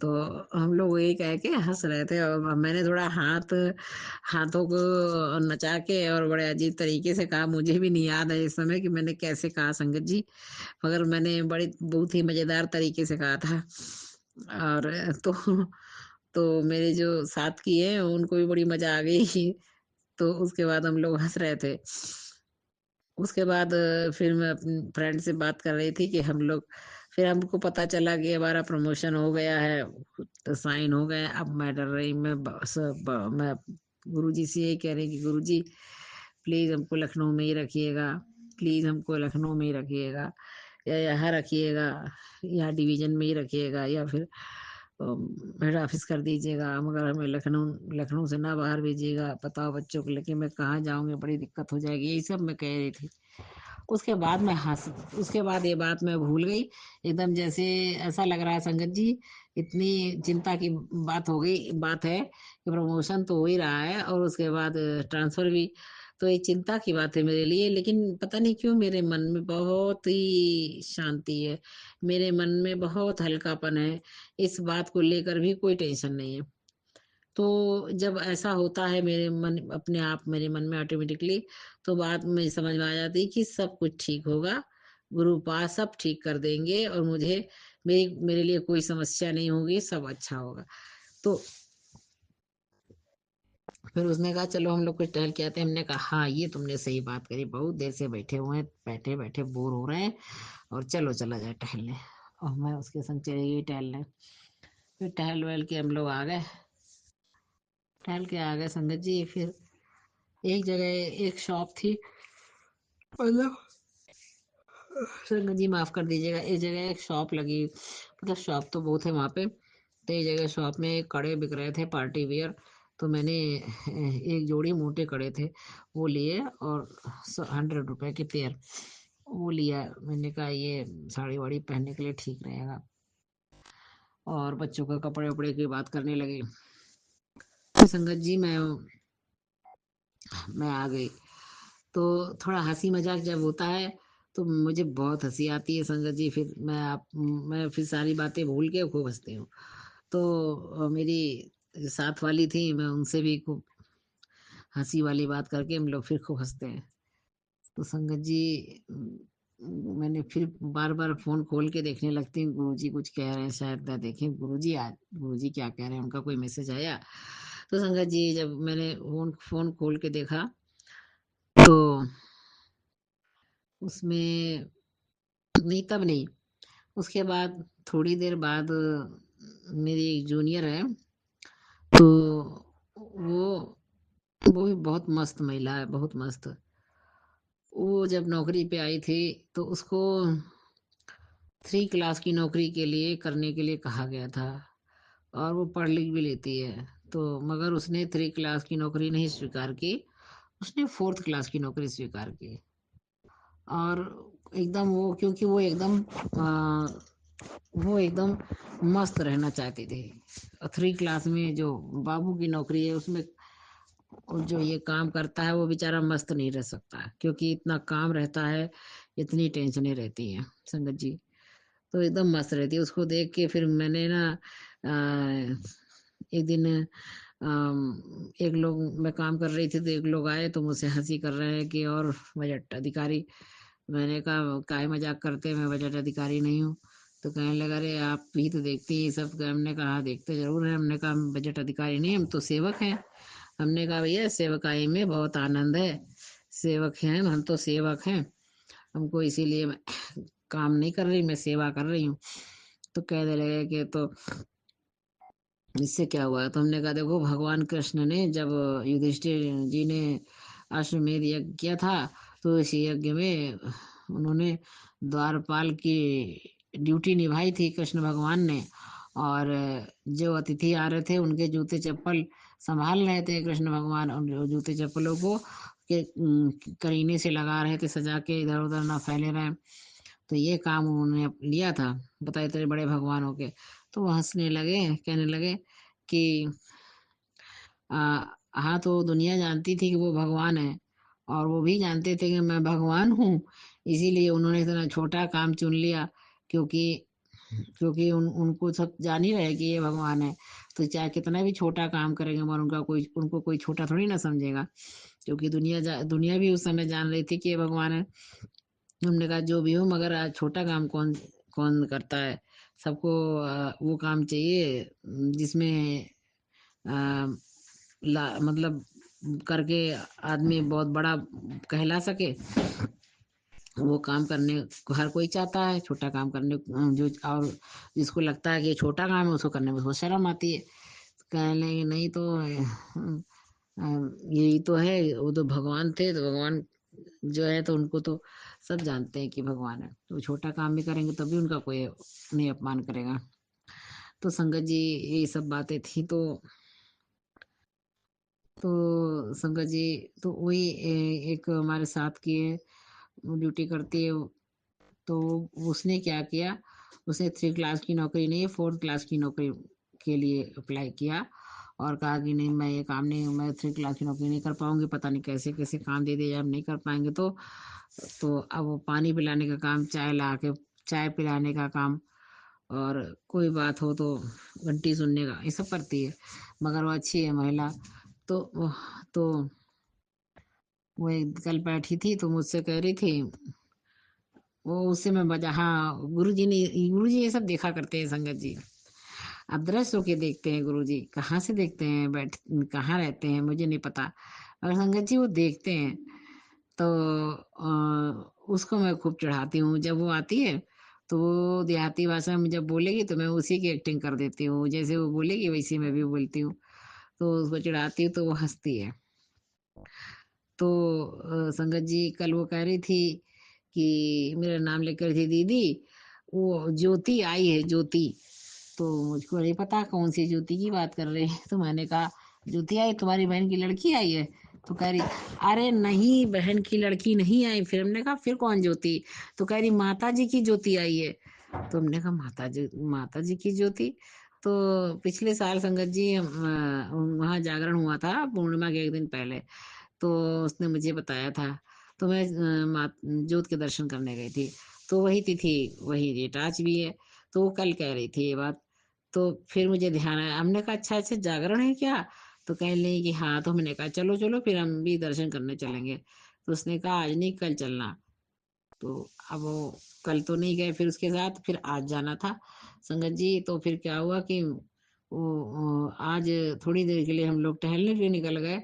तो हम लोग यही कह के हंस रहे थे, और मैंने थोड़ा हाथों को नचा के और बड़े अजीब तरीके से कहा, मुझे भी नहीं याद है इस समय कि मैंने कैसे कहा संगत जी, मगर मैंने बड़ी बहुत ही मजेदार तरीके से कहा था। और तो मेरे जो साथ की है उनको भी बड़ी मजा आ गई। तो उसके बाद हम लोग हंस रहे थे। उसके बाद फिर मैं अपनी फ्रेंड से बात कर रही थी कि हम लोग, फिर हमको पता चला कि हमारा प्रमोशन हो गया है, तो साइन हो गए। अब मैं डर रही, मैं गुरुजी से यही कह रही कि गुरुजी प्लीज हमको लखनऊ में ही रखिएगा, प्लीज हमको लखनऊ में ही रखिएगा, या यहाँ रखिएगा, या डिवीजन में ही रखिएगा, या फिर हेड ऑफिस कर दीजिएगा, मगर हमें लखनऊ लखनऊ से ना बाहर भेजिएगा, बताओ बच्चों को लेके मैं कहाँ जाऊंगी, बड़ी दिक्कत हो जाएगी, यही सब मैं कह रही थी। उसके बाद उसके बाद ये बात मैं भूल गई एकदम, जैसे ऐसा लग रहा है संगत जी, इतनी चिंता की बात है कि प्रमोशन तो हो ही रहा है, और उसके बाद ट्रांसफर भी, तो ये चिंता की बात है मेरे लिए। लेकिन पता नहीं क्यों मेरे मन में बहुत ही शांति है, मेरे मन में बहुत हल्कापन है, इस बात को लेकर भी कोई टेंशन नहीं है। तो जब ऐसा होता है मेरे मन, अपने आप मेरे मन में ऑटोमेटिकली, तो बात में समझ में आ जाती है कि सब कुछ ठीक होगा, गुरु पास सब ठीक कर देंगे, और मेरे लिए कोई समस्या नहीं होगी, सब अच्छा होगा। तो फिर उसने कहा चलो हम लोग कुछ टहल के आते हैं। हमने कहा हाँ, ये तुमने सही बात करी, बहुत देर से बैठे हुए हैं, बैठे बैठे बोर हो रहे हैं, और चलो चला जाए टहलने। और मैं उसके संग चली गई टहलने। फिर टहल वहल के हम लोग आ गए, टहल के आ गए संगत जी। फिर एक जगह एक शॉप थी, मतलब संगत जी माफ कर दीजिएगा, एक जगह एक शॉप लगी, मतलब शॉप तो बहुत है वहाँ पे। तो एक जगह शॉप में कड़े बिक रहे थे पार्टी वियर, तो मैंने एक जोड़ी मोटे कड़े थे, वो लिए, और 100 रुपए के पेयर वो लिया। मैंने कहा ये साड़ी वाड़ी पहनने के लिए ठीक रहेगा। और बच्चों के कपड़े वपड़े की बात करने लगे। तो संगत जी मैं आ गई। तो थोड़ा हंसी मजाक जब होता है तो मुझे बहुत हंसी आती है संगत जी, फिर मैं फिर सारी बातें भूल के खूब हंसती हूँ। तो मेरी साथ वाली थी, मैं उनसे भी खूब हंसी वाली बात करके हम लोग फिर खूब हंसते हैं। तो संगत जी मैंने फिर बार बार फोन खोल के देखने लगती हूँ, गुरुजी कुछ कह रहे हैं, शायद मैं देखें गुरुजी क्या कह रहे हैं, उनका कोई मैसेज आया। तो संगत जी जब मैंने फोन खोल के देखा, तो उसमें नहीं, तब नहीं, उसके बाद थोड़ी देर बाद मेरी एक जूनियर है, तो वो वो भी बहुत मस्त महिला है, बहुत मस्त। वो जब नौकरी पे आई थी तो उसको 3 क्लास की नौकरी के लिए करने के लिए कहा गया था, और वो पढ़ लिख भी लेती है। तो मगर उसने 3 क्लास की नौकरी नहीं स्वीकार की, उसने 4th क्लास की नौकरी स्वीकार की। और एकदम वो, क्योंकि वो एकदम मस्त रहना चाहती थी। 3 क्लास में जो बाबू की नौकरी है उसमें और जो ये काम करता है वो बेचारा मस्त नहीं रह सकता, क्योंकि इतना काम रहता है, इतनी टेंशनें रहती हैं संगत जी। तो एकदम मस्त रहती है। उसको देख के फिर मैंने ना एक दिन एक लोग, मैं काम कर रही थी तो एक लोग आए तो मुझसे हंसी कर रहे हैं कि और बजट अधिकारी। मैंने कहा काहे मजाक करते हैं, मैं बजट अधिकारी नहीं हूँ। तो कहने लगा अरे आप भी तो देखती हैं सब। हमने कहा "हाँ, देखते जरूर हैं"। हमने कहा "हम बजट अधिकारी नहीं, हम तो सेवक हैं"। हमने कहा भैया सेवकाई में बहुत आनंद है, सेवक हैं हम, तो सेवक हैं हमको, इसीलिए मैं काम नहीं कर रही, मैं सेवा कर रही हूँ। तो कहने लगे कि तो इससे क्या हुआ? तो हमने कहा देखो भगवान कृष्ण ने जब युधिष्ठिर जी ने अश्वमेध यज्ञ किया था, तो इस यज्ञ में उन्होंने द्वारपाल की ड्यूटी निभाई थी कृष्ण भगवान ने। और जो अतिथि आ रहे थे उनके जूते चप्पल संभाल रहे थे कृष्ण भगवान, और जो जूते चप्पलों को के करीने से लगा रहे थे सजा के, इधर उधर ना फैले रहे। तो ये काम उन्होंने लिया था, बताए तेरे बड़े भगवान हो के। तो वो हंसने लगे, कहने लगे कि हाँ तो दुनिया जानती थी कि वो भगवान है, और वो भी जानते थे कि मैं भगवान हूँ, इसीलिए उन्होंने इतना छोटा काम चुन लिया। क्योंकि क्योंकि उनको सब जान ही रहे कि ये भगवान है। तो चाहे कितना भी छोटा काम करेंगे मगर उनको कोई छोटा थोड़ी ना समझेगा, क्योंकि दुनिया भी उस समय जान रही थी कि ये भगवान है। हमने कहा जो भी हो, मगर आज छोटा काम कौन कौन करता है? सबको वो काम चाहिए जिसमें अ, मतलब करके आदमी बहुत बड़ा कहला सके। वो काम करने को हर कोई चाहता है, छोटा काम करने जो, और जिसको लगता है कि ये छोटा काम है उसको करने में उसको शर्म आती है। कहने लगे नहीं तो यही तो है, वो तो भगवान थे, तो भगवान जो है तो उनको तो सब जानते हैं कि भगवान है, तो वो छोटा काम भी करेंगे तभी उनका कोई नहीं अपमान करेगा। तो संगत जी ये सब बातें थी। तो संगत जी, तो वही एक हमारे साथ की है, वो ड्यूटी करती है। तो उसने क्या किया, उसने 3 क्लास की नौकरी नहीं, 4th क्लास की नौकरी के लिए अप्लाई किया, और कहा कि नहीं मैं ये काम नहीं, मैं 3 क्लास की नौकरी नहीं कर पाऊंगी, पता नहीं कैसे कैसे काम दे दिया, हम नहीं कर पाएंगे। तो अब वो पानी पिलाने का काम, चाय ला के चाय पिलाने का काम, और कोई बात हो तो घंटी सुनने का, ये सब करती है। मगर वो अच्छी है महिला। तो तो वो कल बैठी थी तो मुझसे कह रही थी, वो उससे मैं बजा, हाँ गुरु जी ये सब देखा करते हैं संगत जी। आप दृश्य होके देखते हैं गुरु जी, कहाँ से देखते हैं, कहाँ रहते हैं मुझे नहीं पता, और संगत जी वो देखते हैं। तो उसको मैं खूब चढ़ाती हूँ। जब वो आती है तो वो देहाती भाषा में जब बोलेगी तो मैं उसी की एक्टिंग कर देती हूँ, जैसे वो बोलेगी वैसे मैं भी बोलती हूँ। तो उसको चिढ़ाती हूँ तो वो हंसती है। तो संगत जी कल वो कह रही थी कि मेरा नाम लेकर थी दीदी, वो ज्योति आई है, ज्योति। तो मुझको नहीं पता कौन सी ज्योति की बात कर रहे हैं। तो मैंने कहा ज्योति आई, तुम्हारी बहन की लड़की आई है? तो कह रही अरे नहीं बहन की लड़की नहीं आई। फिर हमने कहा फिर कौन ज्योति? तो कह रही माता जी की ज्योति आई है। तो हमने कहा माता जी की ज्योति? तो पिछले साल संगत जी वहाँ जागरण हुआ था पूर्णिमा के एक दिन पहले, तो उसने मुझे बताया था। तो मैं जोत के दर्शन करने गई थी, तो वही तिथि वही डेट आज भी है। तो वो कल कह रही थी ये बात। तो फिर मुझे ध्यान आया, हमने कहा अच्छा अच्छा जागरण है क्या? तो कह रही कि हाँ। तो हमने कहा चलो चलो फिर हम भी दर्शन करने चलेंगे। तो उसने कहा आज नहीं कल चलना। तो अब वो कल तो नहीं गए, फिर उसके साथ फिर आज जाना था संगत जी। तो फिर क्या हुआ कि वो आज थोड़ी देर के लिए हम लोग टहलने के लिए निकल गए,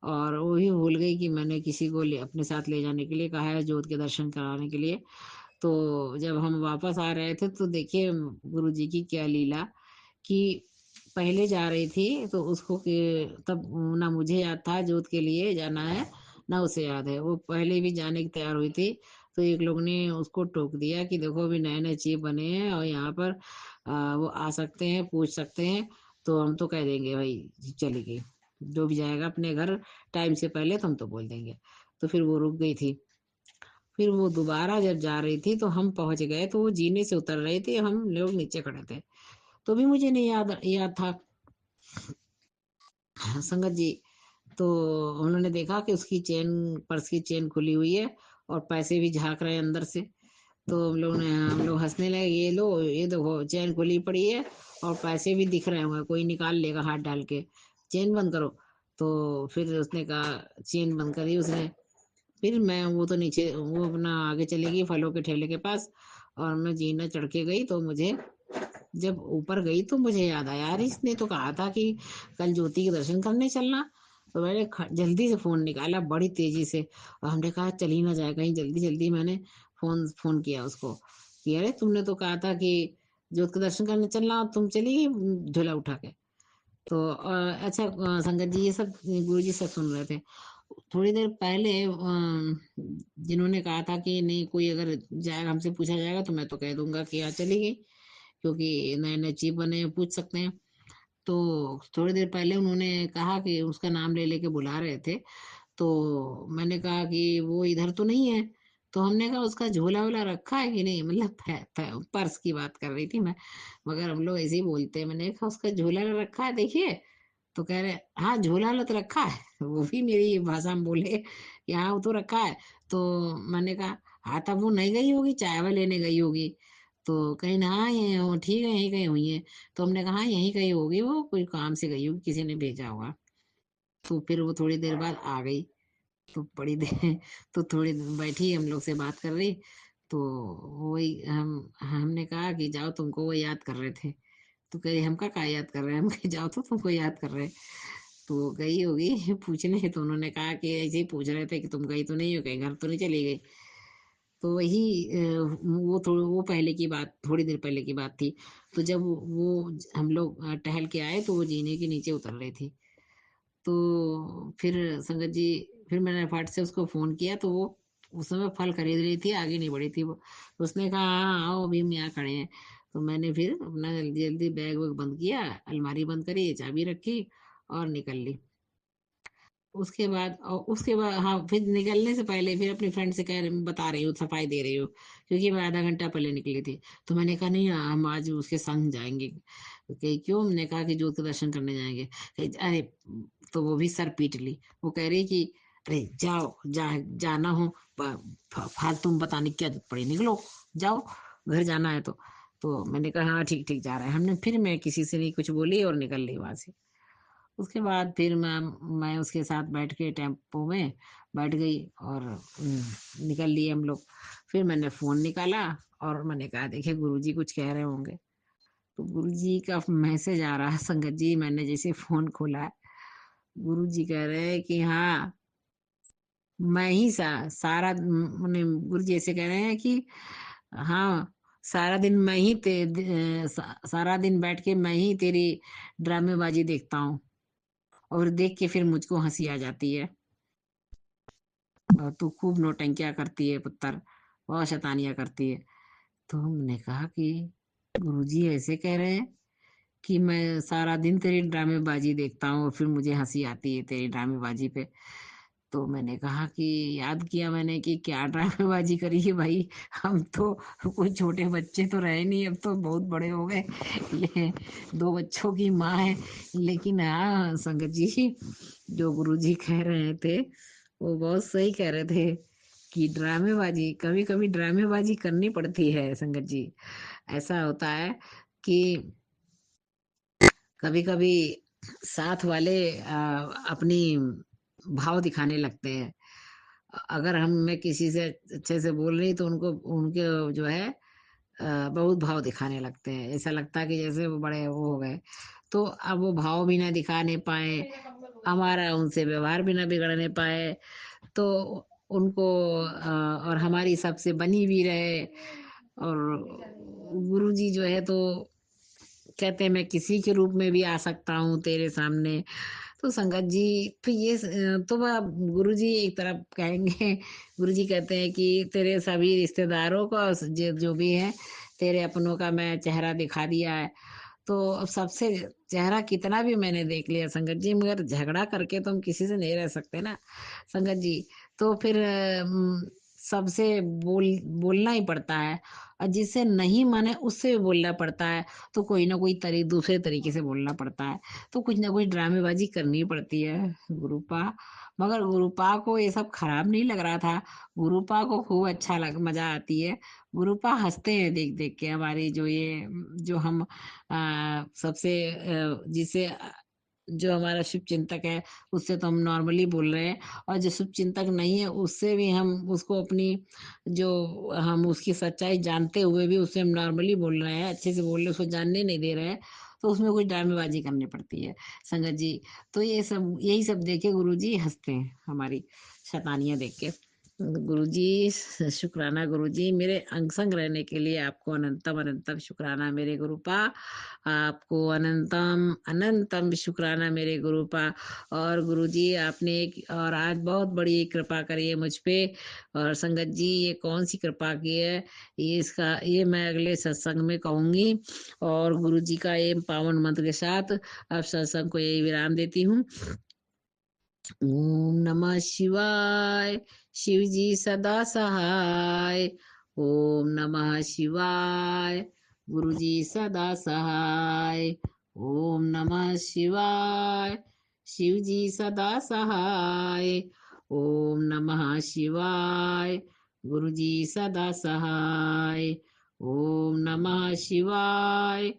और वो भी भूल गई कि मैंने किसी को अपने साथ ले जाने के लिए कहा है, जोत के दर्शन कराने के लिए। तो जब हम वापस आ रहे थे तो देखिए गुरु जी की क्या लीला कि पहले जा रही थी तो उसको कि तब ना मुझे याद था जोत के लिए जाना है ना उसे याद है। वो पहले भी जाने की तैयार हुई थी तो एक लोग ने उसको टोक दिया कि देखो अभी नए नए चीफ बने हैं और यहाँ पर वो आ सकते हैं पूछ सकते हैं। तो हम तो कह देंगे भाई चली गई, जो भी जाएगा अपने घर टाइम से पहले तो हम तो बोल देंगे। तो फिर वो रुक गई थी। फिर वो दोबारा जब जा रही थी तो हम पहुंच गए तो वो जीने से उतर रही थी, हम लोग नीचे खड़े थे। तो भी मुझे नहीं याद था संगत जी। तो उन्होंने देखा कि उसकी चेन, पर्स की चेन खुली हुई है और पैसे भी झांक रहे हैं अंदर से। तो हम लोग हंसने लगे, ये लो ये देखो चेन खुली पड़ी है और पैसे भी दिख रहे होंगे, कोई निकाल लेगा हाथ डाल के, चेन बंद करो। तो फिर उसने कहा चेन बंद करी उसने। फिर मैं वो तो नीचे वो अपना आगे चली गई फलों के ठेले के पास और मैं जीना चढ़ के गई। तो मुझे जब ऊपर गई तो मुझे याद आया, यार इसने तो कहा था कि कल ज्योति के दर्शन करने चलना। तो मैंने जल्दी से फोन निकाला बड़ी तेजी से और हमने कहा चल ही ना जाए कहीं। जल्दी जल्दी मैंने फोन फोन किया उसको कि अरे तुमने तो कहा था कि ज्योत के दर्शन करने चलना और तुम चली गई झोला उठा के। तो अच्छा संगत जी ये सब गुरु जी सब सुन रहे थे। थोड़ी देर पहले जिन्होंने कहा था कि नहीं कोई अगर जाएगा हमसे पूछा जाएगा तो मैं तो कह दूंगा कि यहाँ चली गई, क्योंकि नए नए चीफ बने हैं, पूछ सकते हैं। तो थोड़ी देर पहले उन्होंने कहा कि उसका नाम ले लेके बुला रहे थे। तो मैंने कहा कि वो इधर तो नहीं है। तो हमने कहा उसका झोला वोला रखा है कि नहीं, मतलब पर्स की बात कर रही थी मैं, मगर हम लोग ऐसे ही बोलते हैं। मैंने कहा उसका झोला रखा है देखिए। तो कह रहे हाँ झोला वोला तो रखा है। वो भी मेरी भाषा में बोले कि हाँ वो तो रखा है। तो मैंने कहा हाँ तब वो नहीं गई होगी, चाय वाय लेने गई होगी। तो कहीं ना हाँ ये वो ठीक है यहीं कहीं हुई है। तो हमने कहा हाँ यहीं कहीं होगी, वो कोई काम से गई होगी, किसी ने भेजा होगा। तो फिर वो थोड़ी देर बाद आ गई। तो बड़ी देर तो थोड़ी देर बैठी हम लोग से बात कर रही। तो वही हमने कहा कि जाओ तुमको वो याद कर रहे थे। तो कह रही हम का याद कर रहे हैं, हम कहे जाओ तो तुमको याद कर रहे हैं। तो गई होगी पूछने। तो उन्होंने कहा कि ऐसे ही पूछ रहे थे कि तुम गई तो नहीं हो कहीं, घर तो नहीं चली गई। तो वही वो पहले की बात, थोड़ी देर पहले की बात थी। तो जब वो हम लोग टहल के आए तो वो जीने के नीचे उतर रही थी। तो फिर संगत जी फिर मैंने फट से उसको फोन किया तो वो उस समय फल खरीद रही थी, आगे नहीं बढ़ी थी वो। तो उसने कहा हाँ आओ अभी हम यहाँ खड़े हैं। तो मैंने फिर अपना जल्दी जल्दी बैग वैग बंद किया, अलमारी बंद करी, चाबी रखी और निकल ली। उसके बाद हाँ फिर निकलने से पहले फिर अपनी फ्रेंड से बता रही हूँ, सफाई दे रही हूँ, क्योंकि मैं आधा घंटा पहले निकली थी। तो मैंने कहा नहीं हम आज उसके संग जाएंगे। क्यों, हमने कहा कि ज्योत के दर्शन करने जाएंगे। अरे तो वो भी सर पीट ली। वो कह रही कि अरे जाओ जाना हो फालतू में बताने की क्या जरूरत पड़ी, निकलो जाओ घर जाना है तो मैंने कहा हाँ ठीक ठीक जा रहा है। हमने फिर मैं किसी से नहीं कुछ बोली और निकल ली वहां से। उसके बाद फिर मैं उसके साथ बैठ के टेम्पो में बैठ गई और निकल लिए हम लोग। फिर मैंने फोन निकाला और मैंने कहा देखिए गुरुजी कुछ कह रहे होंगे। तो गुरुजी का मैसेज आ रहा है संगत जी। मैंने जैसे फोन खोला, गुरुजी कह रहे हैं कि हाँ मैं ही सारा मैंने गुरुजी ऐसे कह रहे हैं कि हाँ सारा दिन मैं ही सारा दिन बैठ के मैं ही तेरी ड्रामेबाजी देखता हूँ और देख के फिर मुझको हंसी आ जाती है। और तू खूब नौटंकियां करती है पुत्र, बहुत शैतानियां करती है। तो हमने कहा कि गुरुजी ऐसे कह रहे हैं कि मैं सारा दिन तेरी ड्रामेबाजी देखता हूँ और फिर मुझे हंसी आती है तेरी ड्रामेबाजी पे। तो मैंने कहा कि याद किया मैंने कि क्या ड्रामेबाजी करी है भाई। हम तो कोई छोटे बच्चे तो रहे नहीं, अब तो बहुत बड़े हो गए। ये दो बच्चों की माँ है। लेकिन हाँ संगत जी जो गुरुजी कह रहे थे वो बहुत सही कह रहे थे कि ड्रामेबाजी कभी कभी ड्रामेबाजी करनी पड़ती है संगत जी। ऐसा होता है कि कभी कभी साथ वाले अपनी भाव दिखाने लगते हैं। अगर हम मैं किसी से अच्छे से बोल रही तो उनको उनके जो है बहुत भाव दिखाने लगते हैं। ऐसा लगता है कि जैसे वो बड़े वो हो गए। तो अब वो भाव भी ना दिखाने पाए, हमारा उनसे व्यवहार भी ना बिगड़ने पाए। तो उनको और हमारी सबसे बनी भी रहे। और गुरुजी जो है तो कहते हैं मैं किसी के रूप में भी आ सकता हूँ तेरे सामने। तो संगत जी, तो ये तो वह गुरुजी एक तरफ कहेंगे, गुरुजी कहते हैं कि तेरे सभी रिश्तेदारों का जो जो भी है तेरे अपनों का मैं चेहरा दिखा दिया है। तो अब सबसे चेहरा कितना भी मैंने देख लिया संगत जी, मगर झगड़ा करके तो हम किसी से नहीं रह सकते ना संगत जी। तो फिर सबसे बोलना ही पड़ता है, और जिससे नहीं माने उससे भी बोलना पड़ता है। तो कोई ना कोई दूसरे तरीके से बोलना पड़ता है। तो कुछ ना कुछ ड्रामेबाजी करनी पड़ती है गुरुपा। मगर गुरुपा को ये सब खराब नहीं लग रहा था। गुरुपा को खूब अच्छा मजा आती है। गुरुपा हंसते हैं देख देख के हमारी जो ये जो हम सबसे जिसे जो हमारा शुभ चिंतक है उससे तो हम नॉर्मली बोल रहे हैं, और जो शुभ चिंतक नहीं है उससे भी हम उसको अपनी जो हम उसकी सच्चाई जानते हुए भी उससे हम नॉर्मली बोल रहे हैं, अच्छे से बोल रहे हैं, उसको जानने नहीं दे रहे हैं। तो उसमें कुछ ड्रामेबाजी करनी पड़ती है संगत जी। तो ये सब यही सब देखे गुरुजी हंसते हैं हमारी शैतानियां देख के। गुरुजी शुक्राना गुरुजी, मेरे अंग संग रहने के लिए आपको अनंतम अनंतम शुक्राना मेरे गुरुपा। आपको अनंतम अनंतम शुक्राना मेरे गुरुपा। और गुरुजी आपने एक और आज बहुत बड़ी कृपा करी है मुझ पे। और संगत जी ये कौन सी कृपा की है, ये मैं अगले सत्संग में कहूंगी। और गुरुजी का ये पावन मंत्र के साथ अब सत्संग को यही विराम देती हूँ। ओम नमः शिवाय। शिव जी सदा सहाय। ओम नमः शिवाय। गुरु जी सदा सहाय। ओम नमः शिवाय। शिव जी सदा सहाय। ओम नमः शिवाय। गुरु जी सदा सहाय। ओम नमः शिवाय।